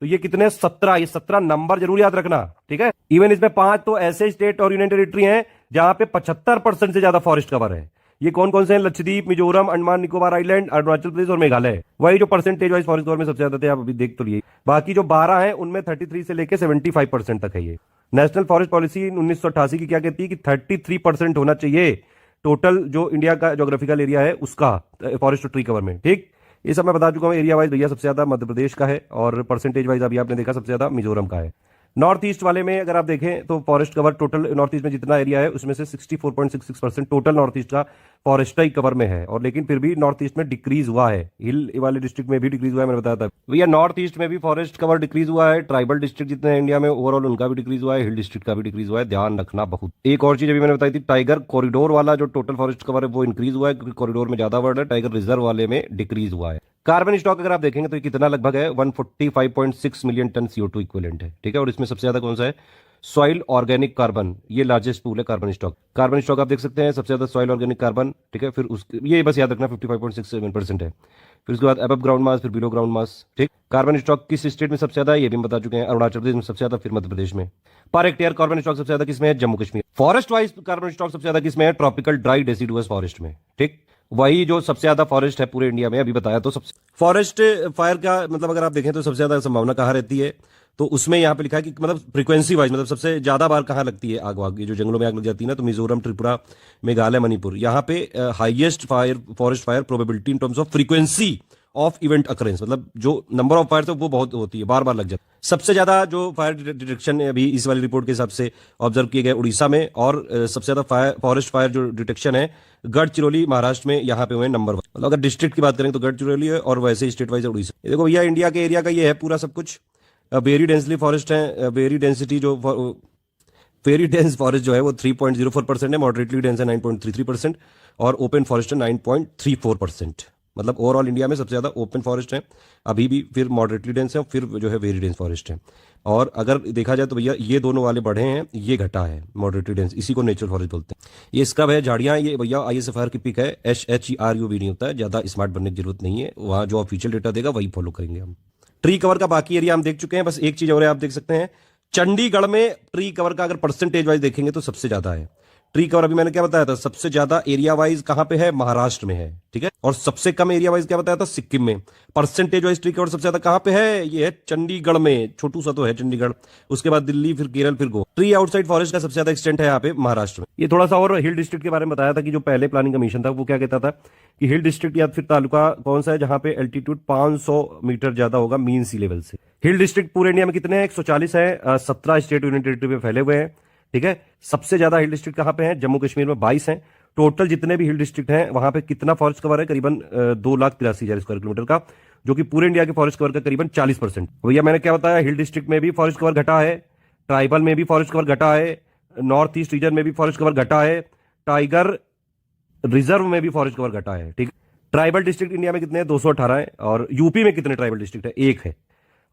Speaker 3: तो ये कितने? 17। ये 17 नंबर जरूर याद रखना, ठीक है। इवन इसमें 5 तो ऐसे स्टेट और यूनियन टेरिटरी हैं जहां पे 75% से ज्यादा फॉरेस्ट कवर है। ये कौन कौन से हैं? लक्षद्वीप, मिजोरम, अंडमान निकोबार आइलैंड, अरुणाचल प्रदेश और मेघालय। वही जो परसेंटेज वाइज फॉरेस्ट कवर में सबसे ज्यादा थे, आप अभी देख तो लिए। बाकी जो 12 हैं उनमें 33 से लेके 75% तक है। ये नेशनल फॉरेस्ट पॉलिसी 1988 की क्या कहती है कि 33% होना चाहिए टोटल जो इंडिया का ज्योग्राफिकल एरिया है उसका फॉरेस्ट ट्री कवर में, ठीक। ये सब मैं बता चुका हूं। एरिया वाइज भैया सबसे ज्यादा मध्य प्रदेश का है और परसेंटेज वाइज अभी आपने देखा सबसे ज्यादा मिजोरम का है। नॉर्थ ईस्ट वाले में अगर आप देखें तो forest cover total north east में जितना एरिया है उसमें से 64.66% टोटल नॉर्थ ईस्ट का फॉरेस्ट्री कवर में है। और लेकिन फिर भी नॉर्थ ईस्ट में डिक्रीज हुआ है, हिल वाले डिस्ट्रिक्ट में भी डिक्रीज हुआ है, मैंने बताया था भैया। नॉर्थ ईस्ट में भी फॉरेस्ट कवर डिक्रीज हुआ है। ट्राइबल डिस्ट्रिक्ट जितने हैं इंडिया में ओवरऑल उनका भी डिक्रीज हुआ है, हिल डिस्ट्रिक्ट का भी डिक्रीज हुआ है, ध्यान रखना बहुत। एक और चीज अभी मैंने बताई थी, टाइगर कॉरिडोर वाला जो टोटल फॉरेस्ट कवर है वो इंक्रीज हुआ है क्योंकि कॉरिडोर में ज्यादा वर्ड है, टाइगर रिजर्व वाले में डिक्रीज हुआ है। कार्बन स्टॉक अगर आप देखेंगे तो ये कितना लगभग है 145.6 मिलियन टन CO2 इक्विवेलेंट है, ठीक है। और इसमें सबसे ज्यादा कौन सा है? सॉइल ऑर्गेनिक कार्बन, ये लार्जेस्ट पूल है कार्बन स्टॉक। कार्बन स्टॉक आप देख सकते हैं सबसे ज्यादा सॉइल ऑर्गेनिक कार्बन, ठीक है। फिर ये बस याद रखना 55.67% है। फिर उसके बाद अबव ग्राउंड मास, फिर बिलो ग्राउंड मास, ठीक। कार्बन स्टॉक किस स्टेट में सबसे ज्यादा है ये भी हम बता चुके हैं, अरुणाचल प्रदेश में सबसे ज्यादा, फिर मध्य प्रदेश में। पर हेक्टेयर कार्बन स्टॉक सबसे ज्यादा किसमें है? Jammu Kashmir. Forest wise carbon stock सबसे ज्यादा किसमें है? ट्रॉपिकल ड्राई डेसिडुअस फॉरेस्ट में, ठीक। वही जो सबसे ज्यादा फॉरेस्ट है पूरे इंडिया में, अभी बताया। तो सबसे फॉरेस्ट फायर का मतलब अगर आप देखें तो सबसे ज्यादा संभावना कहाँ रहती है, तो उसमें यहाँ पे लिखा है कि मतलब फ्रीक्वेंसी वाइज मतलब सबसे ज्यादा बार कहाँ लगती है आग वाग, ये जो जंगलों में आग लग जाती है ना, तो मिजोरम, त्रिपुरा, मेघालय, मणिपुर, यहाँ पे highest forest fire probability in terms of frequency of event occurrence, मतलब जो नंबर ऑफ फायर है वो बहुत होती है, बार बार लग जाती है। सबसे ज्यादा जो फायर डिटेक्शन अभी इस वाली रिपोर्ट के हिसाब से ऑब्जर्व किए गए उड़ीसा में, और सबसे ज्यादा फॉरेस्ट फायर जो डिटेक्शन है गढ़चिरौली महाराष्ट्र में, यहाँ पे हुए नंबर 1। मतलब अगर डिस्ट्रिक्ट की बात करें तो गढ़चिरौली है और वैसे स्टेट वाइज उड़ीसा। देखो भैया इंडिया के एरिया का ये है पूरा सब कुछ। वेरी डेंसली फॉरेस्ट है, वेरी डेंस फॉरेस्ट जो है वो 3.04% है, मॉडरेटली डेंस है 9.33% और ओपन फॉरेस्ट है 9.34%। मतलब ओवरऑल इंडिया में सबसे ज्यादा ओपन फॉरेस्ट है अभी भी, फिर मॉडरेटली डेंस है, फिर जो है वेरी डेंस फॉरेस्ट है। और अगर देखा जाए तो भैया ये दोनों वाले बढ़े हैं, ये घटा है मॉडरेटली डेंस, इसी को नेचुरल फॉरेस्ट बोलते हैं। ये स्क्रब है, झाड़ियां, ये भैया ISFR की पिक है, SHERUV नहीं होता है, ज्यादा स्मार्ट बनने की जरूरत नहीं है, वहां जो ऑफिशियल डेटा देगा वही फॉलो करेंगे हम। ट्री कवर का बाकी एरिया हम देख चुके हैं, बस एक चीज और है, आप देख सकते हैं चंडीगढ़ में ट्री कवर का अगर परसेंटेज वाइज देखेंगे तो सबसे ज्यादा है ट्री कवर। अभी मैंने क्या बताया था, सबसे ज्यादा एरिया वाइज कहां पे है? महाराष्ट्र में है, ठीक है। और सबसे कम एरिया वाइज क्या बताया था? सिक्किम में। परसेंटेज वाइज ट्री कवर सबसे ज्यादा कहां पे है? ये है चंडीगढ़ में, छोटू सा तो है चंडीगढ़, उसके बाद दिल्ली, फिर केरल, फिर गोवा। ट्री आउटसाइड फॉरेस्ट का सबसे ज्यादा एक्सटेंट है यहाँ पे महाराष्ट्र में। ये थोड़ा सा और हिल डिस्ट्रिक्ट के बारे में बताया था कि जो पहले प्लानिंग कमीशन था वो क्या कहता था कि हिल डिस्ट्रिक्ट या फिर तालुका कौन सा है जहां पे एल्टीट्यूड 500 मीटर ज्यादा होगा मीन सी लेवल से। हिल डिस्ट्रिक्ट पूरे इंडिया में कितने हैं? 140 है, 17 स्टेट यूनियन टेरिटरी में फैले हुए हैं, ठीक है। सबसे ज्यादा हिल डिस्ट्रिक्ट कहां पे हैं? जम्मू कश्मीर में 22 हैं। टोटल जितने भी हिल डिस्ट्रिक्ट हैं वहां पे कितना फॉरेस्ट कवर है? करीबन 2,83,000 स्क्वायर किलोमीटर का, जो कि पूरे इंडिया के फॉरेस्ट कवर का करीबन 40%। भैया मैंने क्या बताया, हिल डिस्ट्रिक्ट में भी फॉरेस्ट कवर घटा है, ट्राइबल में भी फॉरेस्ट कवर घटा है, नॉर्थ ईस्ट रीजन में भी फॉरेस्ट कवर घटा है, टाइगर रिजर्व में भी फॉरेस्ट कवर घटा है, ठीक। ट्राइबल डिस्ट्रिक्ट इंडिया में कितने हैं? 218 है। और यूपी में कितने ट्राइबल डिस्ट्रिक्ट है? 1 है।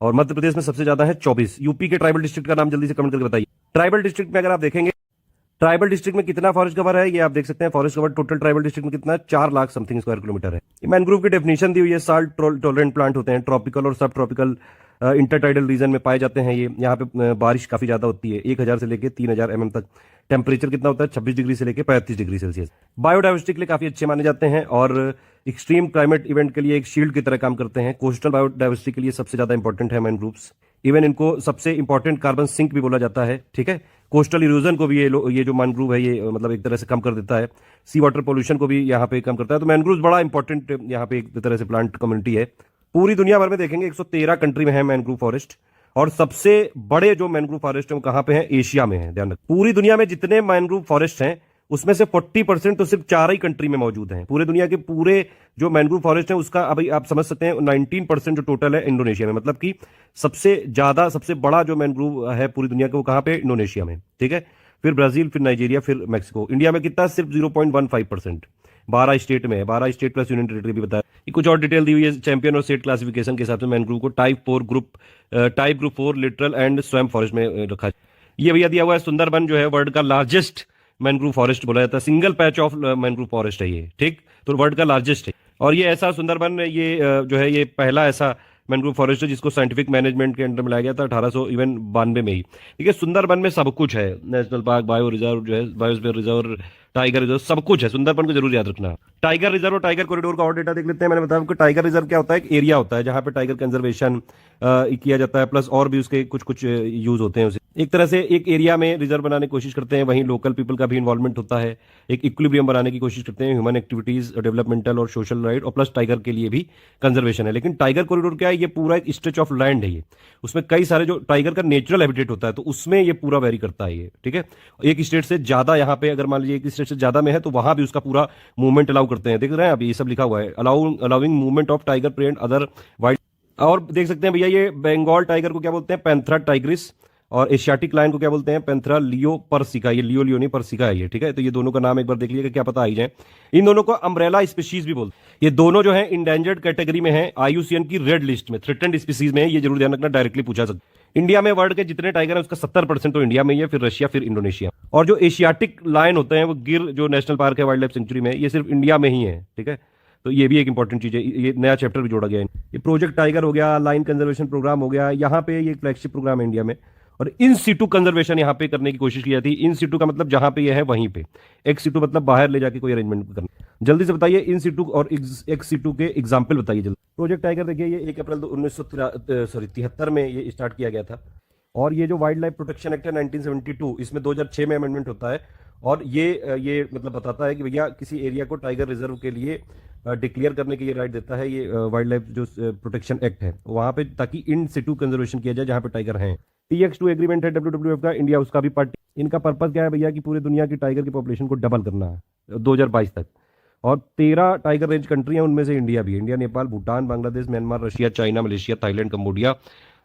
Speaker 3: और मध्य प्रदेश में सबसे ज्यादा है 24। यूपी के ट्राइबल डिस्ट्रिक्ट का नाम जल्दी से कमेंट करके बताइए। ट्राइबल डिस्ट्रिक्ट में अगर आप देखेंगे ट्राइबल डिस्ट्रिक्ट में कितना फॉरेस्ट कवर है ये आप देख सकते हैं। Forest cover total tribal district में कितना है? 4 लाख समथिंग स्क्वायर किलोमीटर है। मैनग्रोव की डेफिनेशन दी हुई है, साल्ट टॉलरेंट प्लांट होते हैं, ट्रॉपिकल और सब ट्रॉपिकल इंटरटाइडल रीजन में पाए जाते हैं। ये यहाँ पे बारिश काफी ज्यादा होती है, 1000 से लेके 3000 mm तक। टेम्परेचर कितना होता है? 26 डिग्री से लेके 35 डिग्री सेल्सियस। बायोडाइवर्सिटी के लिए काफी अच्छे माने जाते हैं और एक्सट्रीम क्लाइमेट इवेंट के लिए एक शील्ड की तरह काम करते हैं। कोस्टल बायोडाइवर्सिटी के लिए सबसे ज्यादा इंपॉर्टेंट है मैनग्रोव्स। इवन इनको सबसे इंपॉर्टेंट कार्बन सिंक भी बोला जाता है, ठीक है। कोस्टल इरोजन को भी ये जो मैनग्रोव है ये मतलब एक तरह से कम कर देता है। सी वाटर पोल्यूशन को भी यहाँ पे कम करता है। तो मैनग्रोव बड़ा इंपॉर्टेंट यहाँ पे एक तरह से प्लांट कम्युनिटी है। पूरी दुनिया भर में देखेंगे 113 कंट्री में है मैनग्रोव फॉरेस्ट, और सबसे बड़े जो मैनग्रोव फॉरेस्ट है वो कहां पे है? एशिया में है। ध्यान रखिए, पूरी दुनिया में जितने मैनग्रोव फॉरेस्ट हैं उसमें से 40% तो सिर्फ 4 ही कंट्री में मौजूद हैं। पूरे दुनिया के पूरे जो मैनग्रोव फॉरेस्ट है उसका अभी आप समझ सकते हैं 19% जो टोटल है इंडोनेशिया में। मतलब कि सबसे ज्यादा सबसे बड़ा जो मैनग्रोव है पूरी दुनिया का वो कहां पे? इंडोनेशिया में, ठीक है। फिर ब्राजील, फिर नाइजीरिया, फिर मैक्सिको। इंडिया में कितना? सिर्फ 0.15%। 12 स्टेट में है, 12 स्टेट प्लस यूनियन टेरिटरी भी बताया। कुछ और डिटेल दी हुई है चैंपियन और स्टेट क्लासिफिकेशन के हिसाब से मैनग्रोव को टाइप ग्रुप 4 लिटरल एंड स्वयं फॉरेस्ट में रखा है। ये भैया दिया हुआ है सुंदरबन जो है वर्ल्ड का लार्जेस्ट मैनग्रोव फॉरेस्ट बोला जाता है, single patch of mangrove forest है ये, ठीक, तो वर्ल्ड का लार्जेस्ट है। और ये ऐसा सुंदरबन ये जो है ये पहला ऐसा मैनग्रोव फॉरेस्ट है जिसको साइंटिफिक मैनेजमेंट के अंडर में लाया गया था 1892 में ही। ठीक है, सुंदरबन में सब कुछ है, नेशनल पार्क, बायो रिजर्व जो है, बायोस्फीयर रिजर्व, टाइगर रिजर्व, सब कुछ है। सुंदरबन को जरूर याद रखना। टाइगर रिजर्व और टाइगर कॉरिडोर का और डेटा देख लेते हैं। मैंने बताया आपको टाइगर रिजर्व क्या होता है, एक एरिया होता है जहां पे टाइगर कंजर्वेशन किया जाता है, प्लस और भी उसके कुछ कुछ यूज होते हैं उसे। एक तरह से एक एरिया में रिजर्व बनाने की कोशिश करते हैं, वहीं लोकल पीपल का भी इन्वॉल्वमेंट होता है, एक इक्विलिब्रियम बनाने की कोशिश करते हैं, ह्यूमन एक्टिविटीज, डेवलपमेंटल और सोशल राइट, और प्लस टाइगर के लिए भी कंजर्वेशन है। लेकिन टाइगर कॉरिडोर क्या है, ये पूरा एक स्ट्रेच ऑफ लैंड है, ये उसमें कई सारे जो टाइगर का नेचुरल हैबिटेट होता है तो उसमें ये पूरा वेरी करता है ये। ठीक है, एक स्टेट से ज्यादा, यहाँ पे अगर मान लीजिए एक स्टेट से ज्यादा में है तो वहां भी उसका पूरा मूवमेंट अलाउ करते हैं। देख रहे हैं अभी ये सब लिखा हुआ है, allowing movement of tiger, prey and other wild. और देख सकते हैं भैया ये बंगाल टाइगर को क्या बोलते हैं, पैंथरा टाइग्रिस, और एशियाटिक लायन को क्या बोलते हैं, पैंथरा लियो पर्सिका। ये लियो लियो नहीं, पर्सिका है ये। ठीक है, तो ये दोनों का नाम एक बार देख लीजिएगा, क्या पता आ ही जाए। इन दोनों को अम्ब्रेला स्पीशीज भी बोलते हैं। ये दोनों जो है इंडेंजर्ड कैटेगरी में है, IUCN की रेड लिस्ट में, थ्रेटेंड स्पीशीज में है। ये जरूर ध्यान रखना, डायरेक्टली पूछा सकता है। इंडिया में वर्ल्ड के जितने टाइगर है उसका 70% तो इंडिया में ही है, फिर रशिया, फिर इंडोनेशिया। और जो एशियाटिक लायन होते हैं वो गिर जो नेशनल पार्क है, वाइल्ड लाइफ सेंचुरी में, ये सिर्फ इंडिया में ही है। ठीक है, तो ये भी एक इंपॉर्टेंट चीज है, ये नया चैप्टर भी जोड़ा गया है। ये प्रोजेक्ट टाइगर हो गया, लाइन कंजर्वेशन प्रोग्राम हो गया, यहाँ पे ये फ्लैगशिप प्रोग्राम है इंडिया में। और इन सीटू कंजर्वेशन यहाँ पे करने की कोशिश की जाती है। इन सीटू का मतलब जहां पे ये है वहीं पे, एक्स सीटू मतलब बाहर ले जाके कोई अरेंजमेंट करना। जल्दी से बताइए इन सीटू और एक्स सीटू के एग्जाम्पल बताइए जल्दी। प्रोजेक्ट टाइगर देखिए, ये 1 अप्रैल 1973 में ये स्टार्ट किया गया था। और ये जो वाइल्ड लाइफ प्रोटेक्शन एक्ट है 1972, इसमें 2006 में अमेंडमेंट होता है। और ये मतलब बताता है कि भैया किसी एरिया को टाइगर रिजर्व के लिए डिक्लेयर करने की ये राइट देता है ये वाइल्ड लाइफ जो प्रोटेक्शन एक्ट है वहां पे, ताकि इन सिटू कंजर्वेशन किया जाए जहां पे टाइगर हैं। TX2 एग्रीमेंट है WWF का, इंडिया उसका भी पार्टी। इनका पर्पस क्या है भैया, कि पूरी दुनिया की टाइगर की पॉपुलेशन को डबल करना है 2022 तक। और 13 टाइगर रेंज कंट्री है, उनमें से इंडिया भी है। India, Nepal, Bhutan, Bangladesh, Myanmar, Russia, China, Malaysia, Thailand, Cambodia,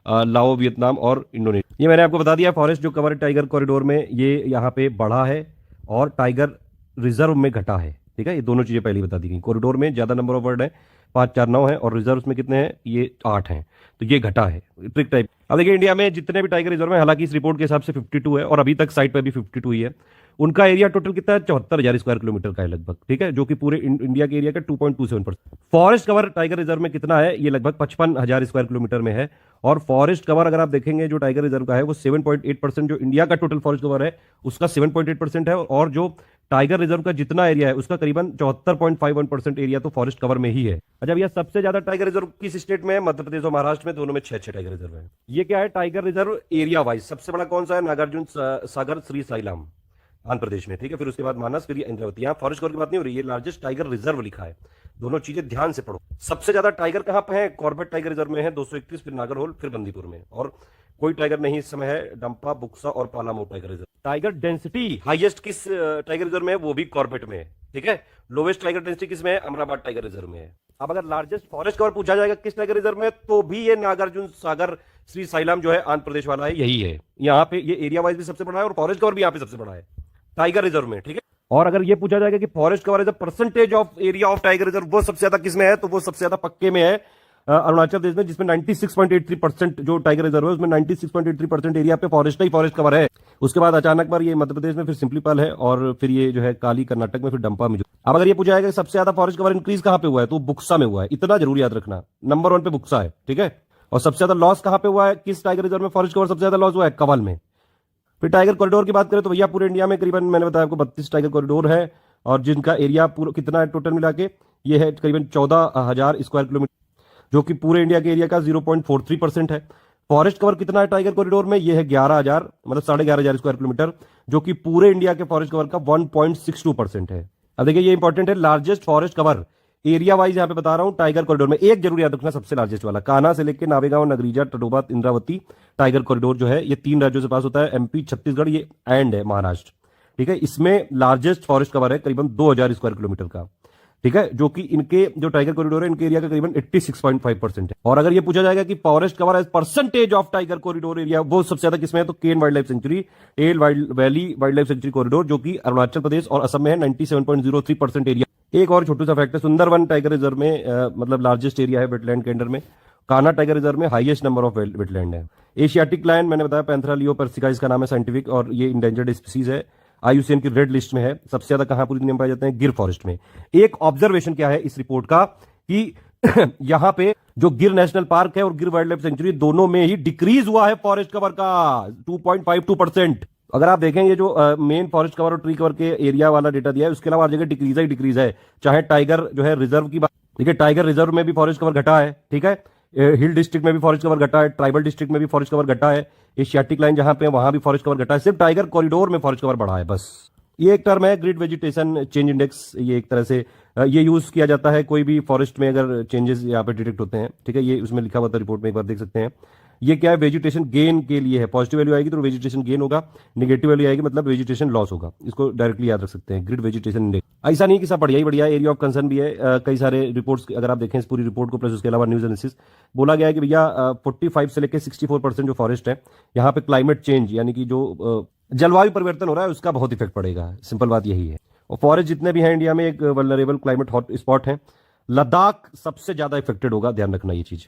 Speaker 3: लाओ, वियतनाम और इंडोनेशिया। ये मैंने आपको बता दिया। फॉरेस्ट जो कवर टाइगर कॉरिडोर में, ये यहाँ पे बढ़ा है और टाइगर रिजर्व में घटा है। ठीक है, ये दोनों चीजें पहले बता दी गई। कॉरिडोर में ज्यादा नंबर ऑफ वर्ड है, 5, 4, 9 है, और रिजर्व में कितने हैं, ये 8 हैं, तो ये घटा है, ट्रिक टाइप। अब देखिए इंडिया में जितने भी टाइगर रिजर्व है, हालांकि इस रिपोर्ट के हिसाब से 52 है, और अभी तक साइट पे भी 52 ही है। उनका एरिया टोटल कितना है, 74,000 स्क्वायर किलोमीटर का है लगभग। ठीक है, जो कि पूरे इंडिया के एरिया का 2.27%। फॉरेस्ट कवर टाइगर रिजर्व में कितना है, ये लगभग 55,000 स्क्वायर किलोमीटर में है। और फॉरेस्ट कवर अगर आप देखेंगे जो टाइगर रिजर्व का है वो 7.8%, जो इंडिया का टोटल फॉरेस्ट कवर है उसका 7.8% है। और जो टाइगर रिजर्व का जितना एरिया है उसका करीबन 74.51% एरिया तो फॉरेस्ट कवर में ही है। अच्छा भैया, सबसे ज्यादा टाइगर रिजर्व किस स्टेट में है, मध्य प्रदेश और महाराष्ट्र में, दोनों में 6 टाइगर रिजर्व है। ये क्या है, टाइगर रिजर्व एरिया वाइज सबसे बड़ा कौन सा है, नागार्जुन सागर श्री साइलाम, आंध्र प्रदेश में। ठीक है, फिर उसके बाद मानस, फिर ये इंद्रावती। यहाँ फॉरेस्ट कवर की बात नहीं हो रही, ये लार्जेस्ट टाइगर रिजर्व लिखा है। दोनों चीजें ध्यान से पढ़ो। सबसे ज्यादा टाइगर कहां पे है, कॉर्बेट टाइगर रिजर्व में है 231, फिर नागरहोल, फिर बंदीपुर में। और कोई टाइगर नहीं इस समय है डंपा, बुक्सा और Palamau tiger reserve. Tiger density highest किस टाइगर रिजर्व में है, वो भी कॉर्बेट में है। ठीक है, लोवेस्ट टाइगर डेंसिटी किस में है, अमराबाद टाइगर रिजर्व में है। अब अगर लार्जेस्ट फॉरेस्ट कवर पूछा जाएगा किस टाइगर रिजर्व में, तो भी ये नागार्जुन सागर श्री साइलाम जो है आंध्र प्रदेश वाला है, यही है। यहाँ पे ये एरिया वाइज भी सबसे बड़ा है और फॉरेस्ट कवर भी यहाँ पे सबसे बड़ा है टाइगर रिजर्व में। ठीक है, और अगर ये पूछा जाएगा कि forest cover as a percentage of area of tiger reserve, वो सबसे ज्यादा किसमें है, तो वो सबसे ज्यादा पक्के में है अरुणाचल प्रदेश में, जिसमें 96.83% जो टाइगर रिजर्व है उसमें 96.83% एरिया पे फॉरेस्ट ही फॉरेस्ट कवर है। उसके बाद अचानक पर ये मध्य प्रदेश में, फिर सिंपलीपाल है, और फिर ये जो है काली कर्नाटक में, फिर डंपा में। अब अगर ये पूछा जाएगा कि सबसे ज्यादा फॉरेस्ट कवर इंक्रीज कहां पे हुआ है, तो बुक्सा में हुआ है। इतना जरूर याद रखना, नंबर 1 पे बुक्सा है। ठीक है, और सबसे ज्यादा लॉस कहां पे हुआ है, किस टाइगर रिजर्व में फॉरेस्ट कवर सबसे ज्यादा लॉस हुआ है, कवल में। फिर टाइगर कॉरिडोर की बात करें तो भैया पूरे इंडिया में करीबन, मैंने बताया आपको 32 टाइगर कॉरिडोर है, और जिनका एरिया पूरा कितना है टोटल मिला के, ये है करीबन 14,000 स्क्वायर किलोमीटर, जो कि पूरे इंडिया के एरिया का 0.43% है। फॉरेस्ट कवर कितना है टाइगर कॉरिडोर में, ये है 11,000, मतलब 11,500 स्क्वायर किलोमीटर, जो कि पूरे इंडिया के फॉरेस्ट कवर का 1.62% है। अब देखिए ये इंपॉर्टेंट है, largest forest cover area wise यहां पे बता रहा हूं टाइगर कॉरिडोर में। एक जरूर याद रखना, सबसे लार्जेस्ट वाला कान्हा से लेकर नावेगांव, नगरीजा, टडोबा, इंद्रावती टाइगर कॉरिडोर जो है, ये 3 राज्यों से पास होता है, MP, छत्तीसगढ़, ये एंड है महाराष्ट्र। ठीक है, इसमें लार्जेस्ट फॉरेस्ट कवर है करीबन 2,000 स्क्वायर किलोमीटर का। ठीक है, जो कि इनके जो टाइगर कॉरिडोर है इनके एरिया का करीबन 86.5% है। और अगर ये पूछा जाएगा कि forest cover as percentage of tiger corridor area, वो सबसे ज्यादा किसमें है, तो Ken wildlife sanctuary, Tale valley wildlife sanctuary corridor, जो कि अरुणाचल प्रदेश और असम में है, 97.03% एरिया। एक और छोटू सा फैक्ट है, सुंदरवन टाइगर रिजर्व में मतलब लार्जेस्ट एरिया है वेटलैंड के अंडर में। कान्हा टाइगर रिजर्व में हाईएस्ट नंबर ऑफ वेटलैंड है। एशियाटिक लायन मैंने बताया पैंथरा लियो पर्सिका इसका नाम है साइंटिफिक, और ये इंडेंजर्ड स्पीसीज है, IUCN की रेड लिस्ट में है। सबसे ज्यादा कहां पूरी दुनिया में पाए जाते हैं? गिर फॉरेस्ट में। एक ऑब्जर्वेशन क्या है इस रिपोर्ट का कि यहां पे जो गिर नेशनल पार्क है और गिर वाइल्ड लाइफ सेंचुरी दोनों में ही डिक्रीज हुआ है फॉरेस्ट कवर का 2.52%। अगर आप देखेंगे जो मेन फॉरेस्ट कवर और ट्री कवर के एरिया वाला डेटा दिया है, उसके अलावा हर जगह डिक्रीज ही डिक्रीज है। चाहे टाइगर जो है रिजर्व की बात, ठीक है, टाइगर रिजर्व में भी फॉरेस्ट कवर घटा है, ठीक है, हिल डिस्ट्रिक्ट में भी फॉरेस्ट कवर घटा है, ट्राइबल डिस्ट्रिक्ट में भी फॉरेस्ट कवर घटा है, एशियाटिक लाइन जहां पे वहां भी फॉरेस्ट कवर घटा है, सिर्फ टाइगर कॉरिडोर में फॉरेस्ट कवर बढ़ा है बस। ये एक टर्म है ग्रिड वेजिटेशन चेंज इंडेक्स, ये एक तरह से ये यूज किया जाता है कोई भी फॉरेस्ट में अगर चेंजेस यहाँ पे डिटेक्ट होते हैं, ठीक है, ये उसमें लिखा हुआ था रिपोर्ट में, एक बार देख सकते हैं। ये क्या है? वेजिटेशन गेन के लिए है। पॉजिटिव वैल्यू आएगी तो वेजिटेशन गेन होगा, नेगेटिव वैल्यू आएगी मतलब वेजिटेशन लॉस होगा। इसको डायरेक्टली याद रख सकते हैं, ग्रिड वेजिटेशन इंडेक्स। ऐसा नहीं कि सब बढ़िया ही बढ़िया है, एरिया ऑफ कंसर्न भी है। कई सारे रिपोर्ट्स अगर आप देखें इस पूरी रिपोर्ट को, प्लस उसके अलावा न्यूज एनालिसिस, बोला गया है कि भैया 45 से लेकर 64% जो फॉरेस्ट है यहाँ पे क्लाइमेट चेंज यानी कि जो जलवायु परिवर्तन हो रहा है उसका बहुत इफेक्ट पड़ेगा। सिंपल बात यही है। और फॉरेस्ट जितने भी हैं इंडिया में, एक वल्नरेबल क्लाइमेट हॉट स्पॉट है, लद्दाख सबसे ज्यादा इफेक्टेड होगा, ध्यान रखना ये चीज।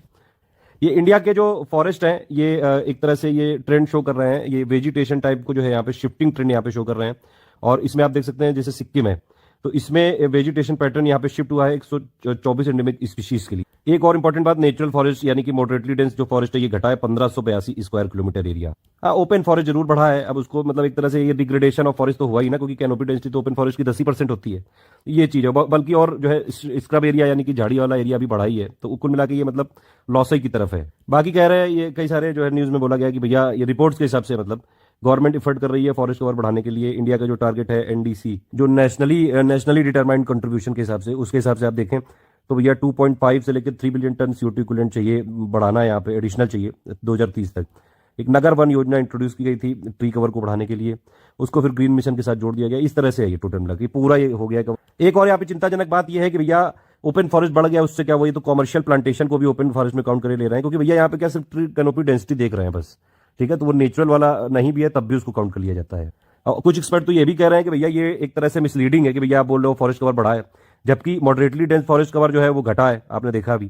Speaker 3: ये इंडिया के जो फॉरेस्ट हैं ये एक तरह से ये ट्रेंड शो कर रहे हैं, ये वेजिटेशन टाइप को जो है यहाँ पे शिफ्टिंग ट्रेंड यहाँ पे शो कर रहे हैं। और इसमें आप देख सकते हैं जैसे सिक्किम है तो इसमें वेजिटेशन पैटर्न यहाँ पे शिफ्ट हुआ है 124 एंडेमिक स्पीशीज के लिए। एक और इंपॉर्टेंट बात, नेचुरल फॉरेस्ट यानी कि मॉडरेटली डेंस जो फॉरेस्ट है ये घटा है 1582 स्क्वायर किलोमीटर एरिया। हाँ, ओपन फॉरेस्ट जरूर बढ़ा है। अब उसको मतलब एक तरह से ये डिग्रेडेशन ऑफ फॉरेस्ट तो हुआ ही ना, क्योंकि कैनोपी डेंसिटी तो ओपन फॉरेस्ट की 10% होती है, ये चीज है। बल्कि और जो है स्क्रब एरिया यानी कि झाड़ी वाला एरिया भी बढ़ा ही है, तो कुल मिला के ये मतलब लॉस की तरफ है। बाकी कह रहे हैं ये कई सारे जो है न्यूज में बोला गया कि भैया ये रिपोर्ट्स के हिसाब से मतलब गवर्नमेंट एफर्ट कर रही है फॉरेस्ट कवर बढ़ाने के लिए। इंडिया का जो टारगेट है NDC जो नेशनली डिटरमाइंड कंट्रीब्यूशन के हिसाब से, उसके हिसाब से आप देखें तो भैया 2.5 से लेकर 3 बिलियन टन CO2 इक्विवेलेंट चाहिए बढ़ाना है यहाँ पे, एडिशनल चाहिए 2030 तक। एक नगर वन योजना इंट्रोड्यूस की गई थी ट्री कवर को बढ़ाने के लिए, उसको फिर ग्रीन मिशन के साथ जोड़ दिया गया। इस तरह से है ये टोटल मिला के पूरा ये हो गया कवर। एक और यहाँ पे चिंताजनक बात यह है कि भैया ओपन फॉरेस्ट बढ़ गया, उससे क्या हुआ, ये तो कॉमर्शियल प्लांटेशन को भी ओपन फॉरेस्ट में काउंट करे ले रहे हैं, क्योंकि भैया यहाँ पे क्या सिर्फ ट्री कैनोपी डेंसिटी देख रहे हैं बस, ठीक है, तो वो नेचुरल वाला नहीं भी है तब भी उसको काउंट कर लिया जाता है। और कुछ एक्सपर्ट तो ये भी कह रहे हैं कि भैया ये एक तरह से मिसलीडिंग है कि भैया आप बोल रहे हो फॉरेस्ट कवर बढ़ा है, जबकि मॉडरेटली डेंस फॉरेस्ट कवर जो है वो घटा है, आपने देखा भी।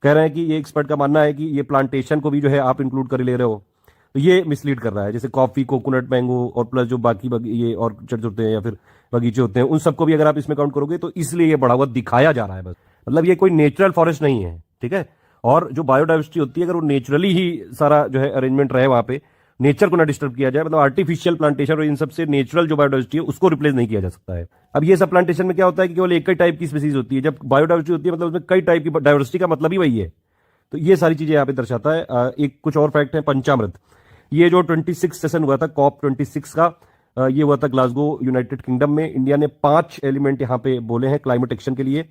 Speaker 3: कह रहे हैं कि ये एक्सपर्ट का मानना है कि ये प्लांटेशन को भी जो है आप इंक्लूड कर ले रहे हो, तो ये मिसलीड कर रहा है। जैसे कॉफी, कोकोनट, मैंगो और प्लस जो बाकी ये ऑर्चर्ड होते हैं या फिर बगीचे होते हैं, उन सबको भी अगर आप इसमें काउंट करोगे तो इसलिए ये बढ़ा हुआ दिखाया जा रहा है बस। मतलब ये कोई नेचुरल फॉरेस्ट नहीं है, ठीक है। और जो बायोडाइवर्सिटी होती है अगर वो नेचुरली ही सारा जो है अरेंजमेंट रहे वहां पे, नेचर को ना डिस्टर्ब किया जाए, मतलब आर्टिफिशियल प्लांटेशन और इन सबसे नेचुरल जो बायोडाइवर्सिटी है उसको रिप्लेस नहीं किया जा सकता है। अब ये सब प्लांटेशन में क्या होता है कि केवल एक ही टाइप की स्पीसीज होती है, जब बायोडाइवर्सिटी होती है मतलब उसमें कई टाइप की डाइवर्सिटी का मतलब ही वही है। तो ये सारी चीजें यहाँ पे दर्शाता है। एक कुछ और फैक्ट है, पंचामृत, ये जो 26 सेशन हुआ था COP26 का, ये हुआ था ग्लासगो यूनाइटेड किंगडम में। इंडिया ने 5 एलिमेंट यहाँ पे बोले हैं क्लाइमेट एक्शन के लिए।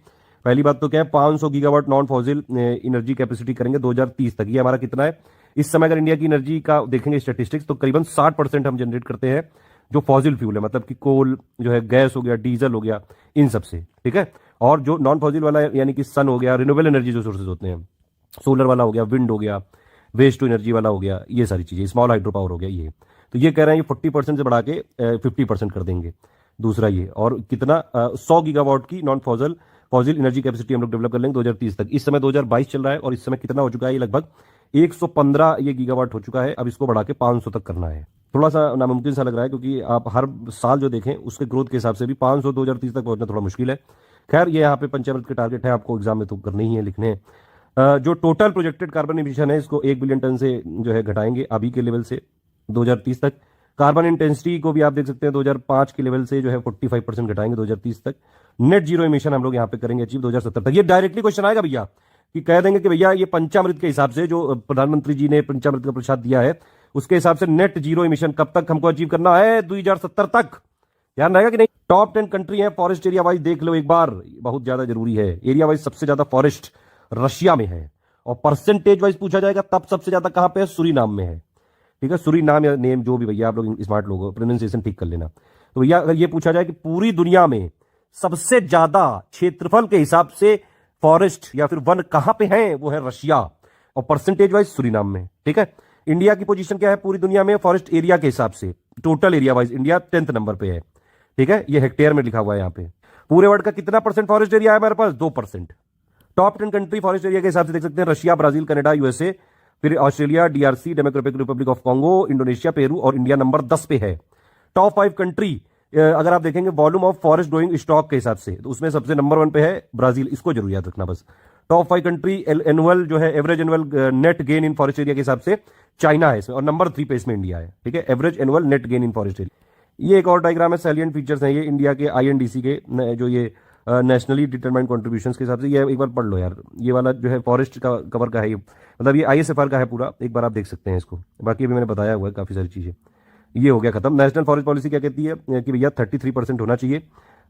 Speaker 3: पहली बात तो क्या है, 500 gigawatt non fossil energy capacity करेंगे 2030 तक। ये हमारा कितना है इस समय, अगर इंडिया की एनर्जी का देखेंगे स्टैटिस्टिक्स तो करीबन 60% हम जनरेट करते हैं जो फॉसिल फ्यूल है, मतलब कि कोल जो है, गैस हो गया, डीजल हो गया, इन सबसे, ठीक है। और जो नॉन फॉसिल वाला यानी कि सन हो गया, रिन्यूएबल एनर्जी जो सोर्सेज होते हैं, सोलर वाला हो गया, विंड हो गया, वेस्ट टू एनर्जी वाला हो गया, ये सारी चीजें, स्मॉल हाइड्रो पावर हो गया, ये तो ये कह रहे हैं ये 40% से बढ़ा के 50% कर देंगे। दूसरा ये, और कितना 100 गीगावाट की नॉन फॉसिल एनर्जी कैपेसिटी हम लोग डेवलप कर लेंगे 2030 तक। इस समय 2022 चल रहा है और इस समय कितना हो चुका है, ये लगभग 115 ये गीगावाट हो चुका है। अब इसको बढ़ा के 500 तक करना है। थोड़ा सा नामुमकिन सा लग रहा है क्योंकि आप हर साल जो देखें उसके ग्रोथ के हिसाब से भी 500 2030 तक पहुंचना थोड़ा मुश्किल है। खैर ये यहाँ पे पंचामृत के टारगेट है, आपको एग्जाम में तो करने ही है, लिखने हैं। जो टोटल प्रोजेक्टेड कार्बन इमिशन है इसको 1 बिलियन टन से जो है घटाएंगे अभी के लेवल से 2030 तक। कार्बन इंटेंसिटी को भी आप देख सकते हैं 2005 के लेवल से जो है 45% घटाएंगे 2030 तक। नेट जीरो इमिशन हम लोग यहाँ पे करेंगे अचीव 2070 तक। ये डायरेक्टली क्वेश्चन आएगा भैया कि कह देंगे कि भैया ये पंचामृत के हिसाब से जो प्रधानमंत्री जी ने पंचामृत का प्रसाद दिया है उसके हिसाब से नेट जीरो इमिशन कब तक हमको अचीव करना है, 2070 तक। ध्यान रहेगा कि नहीं। टॉप 10 कंट्री है फॉरेस्ट एरिया वाइज, देख लो एक बार, बहुत ज्यादा जरूरी है। एरिया वाइज सबसे ज्यादा फॉरेस्ट रशिया में है और परसेंटेज वाइज पूछा जाएगा तब सबसे ज्यादा कहां पे है, सूरीनाम में है, ठीक है। सूरीनाम या नेम जो भी, भैया आप लोग स्मार्ट लोग हो, प्रोनाउंसिएशन ठीक कर लेना। तो भैया अगर ये पूछा जाए कि पूरी दुनिया में सबसे ज्यादा क्षेत्रफल के हिसाब से फॉरेस्ट या फिर वन कहां पे है, वो है रशिया और परसेंटेज वाइज सूरीनाम में, ठीक है। इंडिया की पोजीशन क्या है पूरी दुनिया में फॉरेस्ट एरिया के हिसाब से, total area wise India 10th number पे है, ठीक है। ये हेक्टेयर में लिखा हुआ है यहाँ पे। पूरे वर्ल्ड का कितना परसेंट फॉरेस्ट एरिया है हमारे पास, 2%। टॉप 10 कंट्री फॉरेस्ट एरिया के हिसाब से देख सकते हैं, रशिया, ब्राजील, कनाडा, USA, फिर Australia, DRC, democratic Republic of Congo, Indonesia, Peru और इंडिया नंबर 10 पे है। टॉप 5 कंट्री अगर आप देखेंगे volume of forest growing stock के हिसाब से, तो उसमें सबसे नंबर 1 पे है ब्राजील। इसको जरूर याद रखना बस। टॉप 5 कंट्री एनुअल जो है average annual net gain in forest area के हिसाब से चाइना है इसमें, और नंबर 3 पे इसमें इंडिया है। ठीक है, average annual net gain in forest area. ये एक और डायग्राम है, सैलिएंट फीचर्स हैं ये इंडिया के आईएनडीसी के, जो ये नेशनली डिटरमाइंड कॉन्ट्रीब्यूशंस के हिसाब से। ये एक बार पढ़ लो यार, ये वाला जो है फॉरेस्ट का कवर का है, ये मतलब ये आईएसएफआर का है पूरा, एक बार आप देख सकते हैं इसको। बाकी अभी मैंने बताया हुआ है काफी सारी चीजें। ये हो गया खत्म। नेशनल फॉरेस्ट पॉलिसी क्या कहती है कि भैया 33% होना चाहिए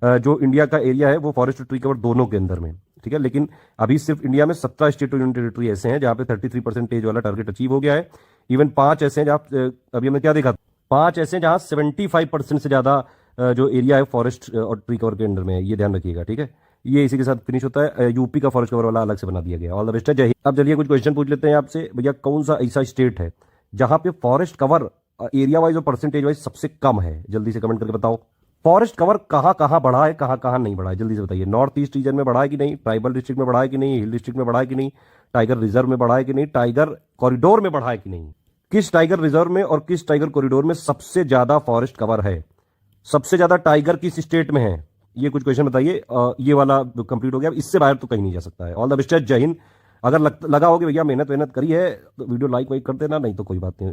Speaker 3: जो इंडिया का एरिया है वो फॉरेस्ट ट्री कवर दोनों के अंदर में। ठीक है, लेकिन अभी सिर्फ इंडिया में 17 स्टेट और यूनियन टेरिटरी ऐसे हैं जहां पे 33% वाला टारगेट अचीव हो गया है। इवन 5 ऐसे हैं जहां अभी हमने क्या देखा, 5 ऐसे हैं जहां 75% से ज्यादा जो एरिया है फॉरेस्ट और ट्री कवर के अंडर में है। ये ध्यान रखिएगा। ठीक है, ये इसी के साथ फिनिश होता है। यूपी का फॉरेस्ट कवर वाला अलग से बना दिया गया। ऑल द बेस्ट है, जय हिंद। अब चलिए कुछ क्वेश्चन पूछ लेते हैं आपसे। भैया कौन सा ऐसा स्टेट है जहां पे फॉरेस्ट कवर एरिया वाइज और परसेंटेज वाइज सबसे कम है? जल्दी से कमेंट करके बताओ। फॉरेस्ट कवर कहां बढ़ा है, कहां नहीं बढ़ा है, जल्दी से बताइए। नॉर्थ ईस्ट रीजन में बढ़ा है कि नहीं, ट्राइबल डिस्ट्रिक्ट में बढ़ा है कि नहीं, हिल डिस्ट्रिक्ट में बढ़ा है कि नहीं, टाइगर रिजर्व में बढ़ा है कि नहीं, टाइगर कॉरिडोर में बढ़ा है कि नहीं। किस टाइगर रिजर्व में और किस टाइगर कॉरिडोर में सबसे ज्यादा फॉरेस्ट कवर है? सबसे ज्यादा टाइगर किस स्टेट में है? ये कुछ क्वेश्चन बताइए। ये वाला कंप्लीट हो गया, इससे बाहर तो कहीं नहीं जा सकता है। ऑल द बेस्ट, जय हिंद। अगर लगा हो कि भैया मेहनत करी है तो वीडियो लाइक वाइक कर देना, नहीं तो कोई बात नहीं।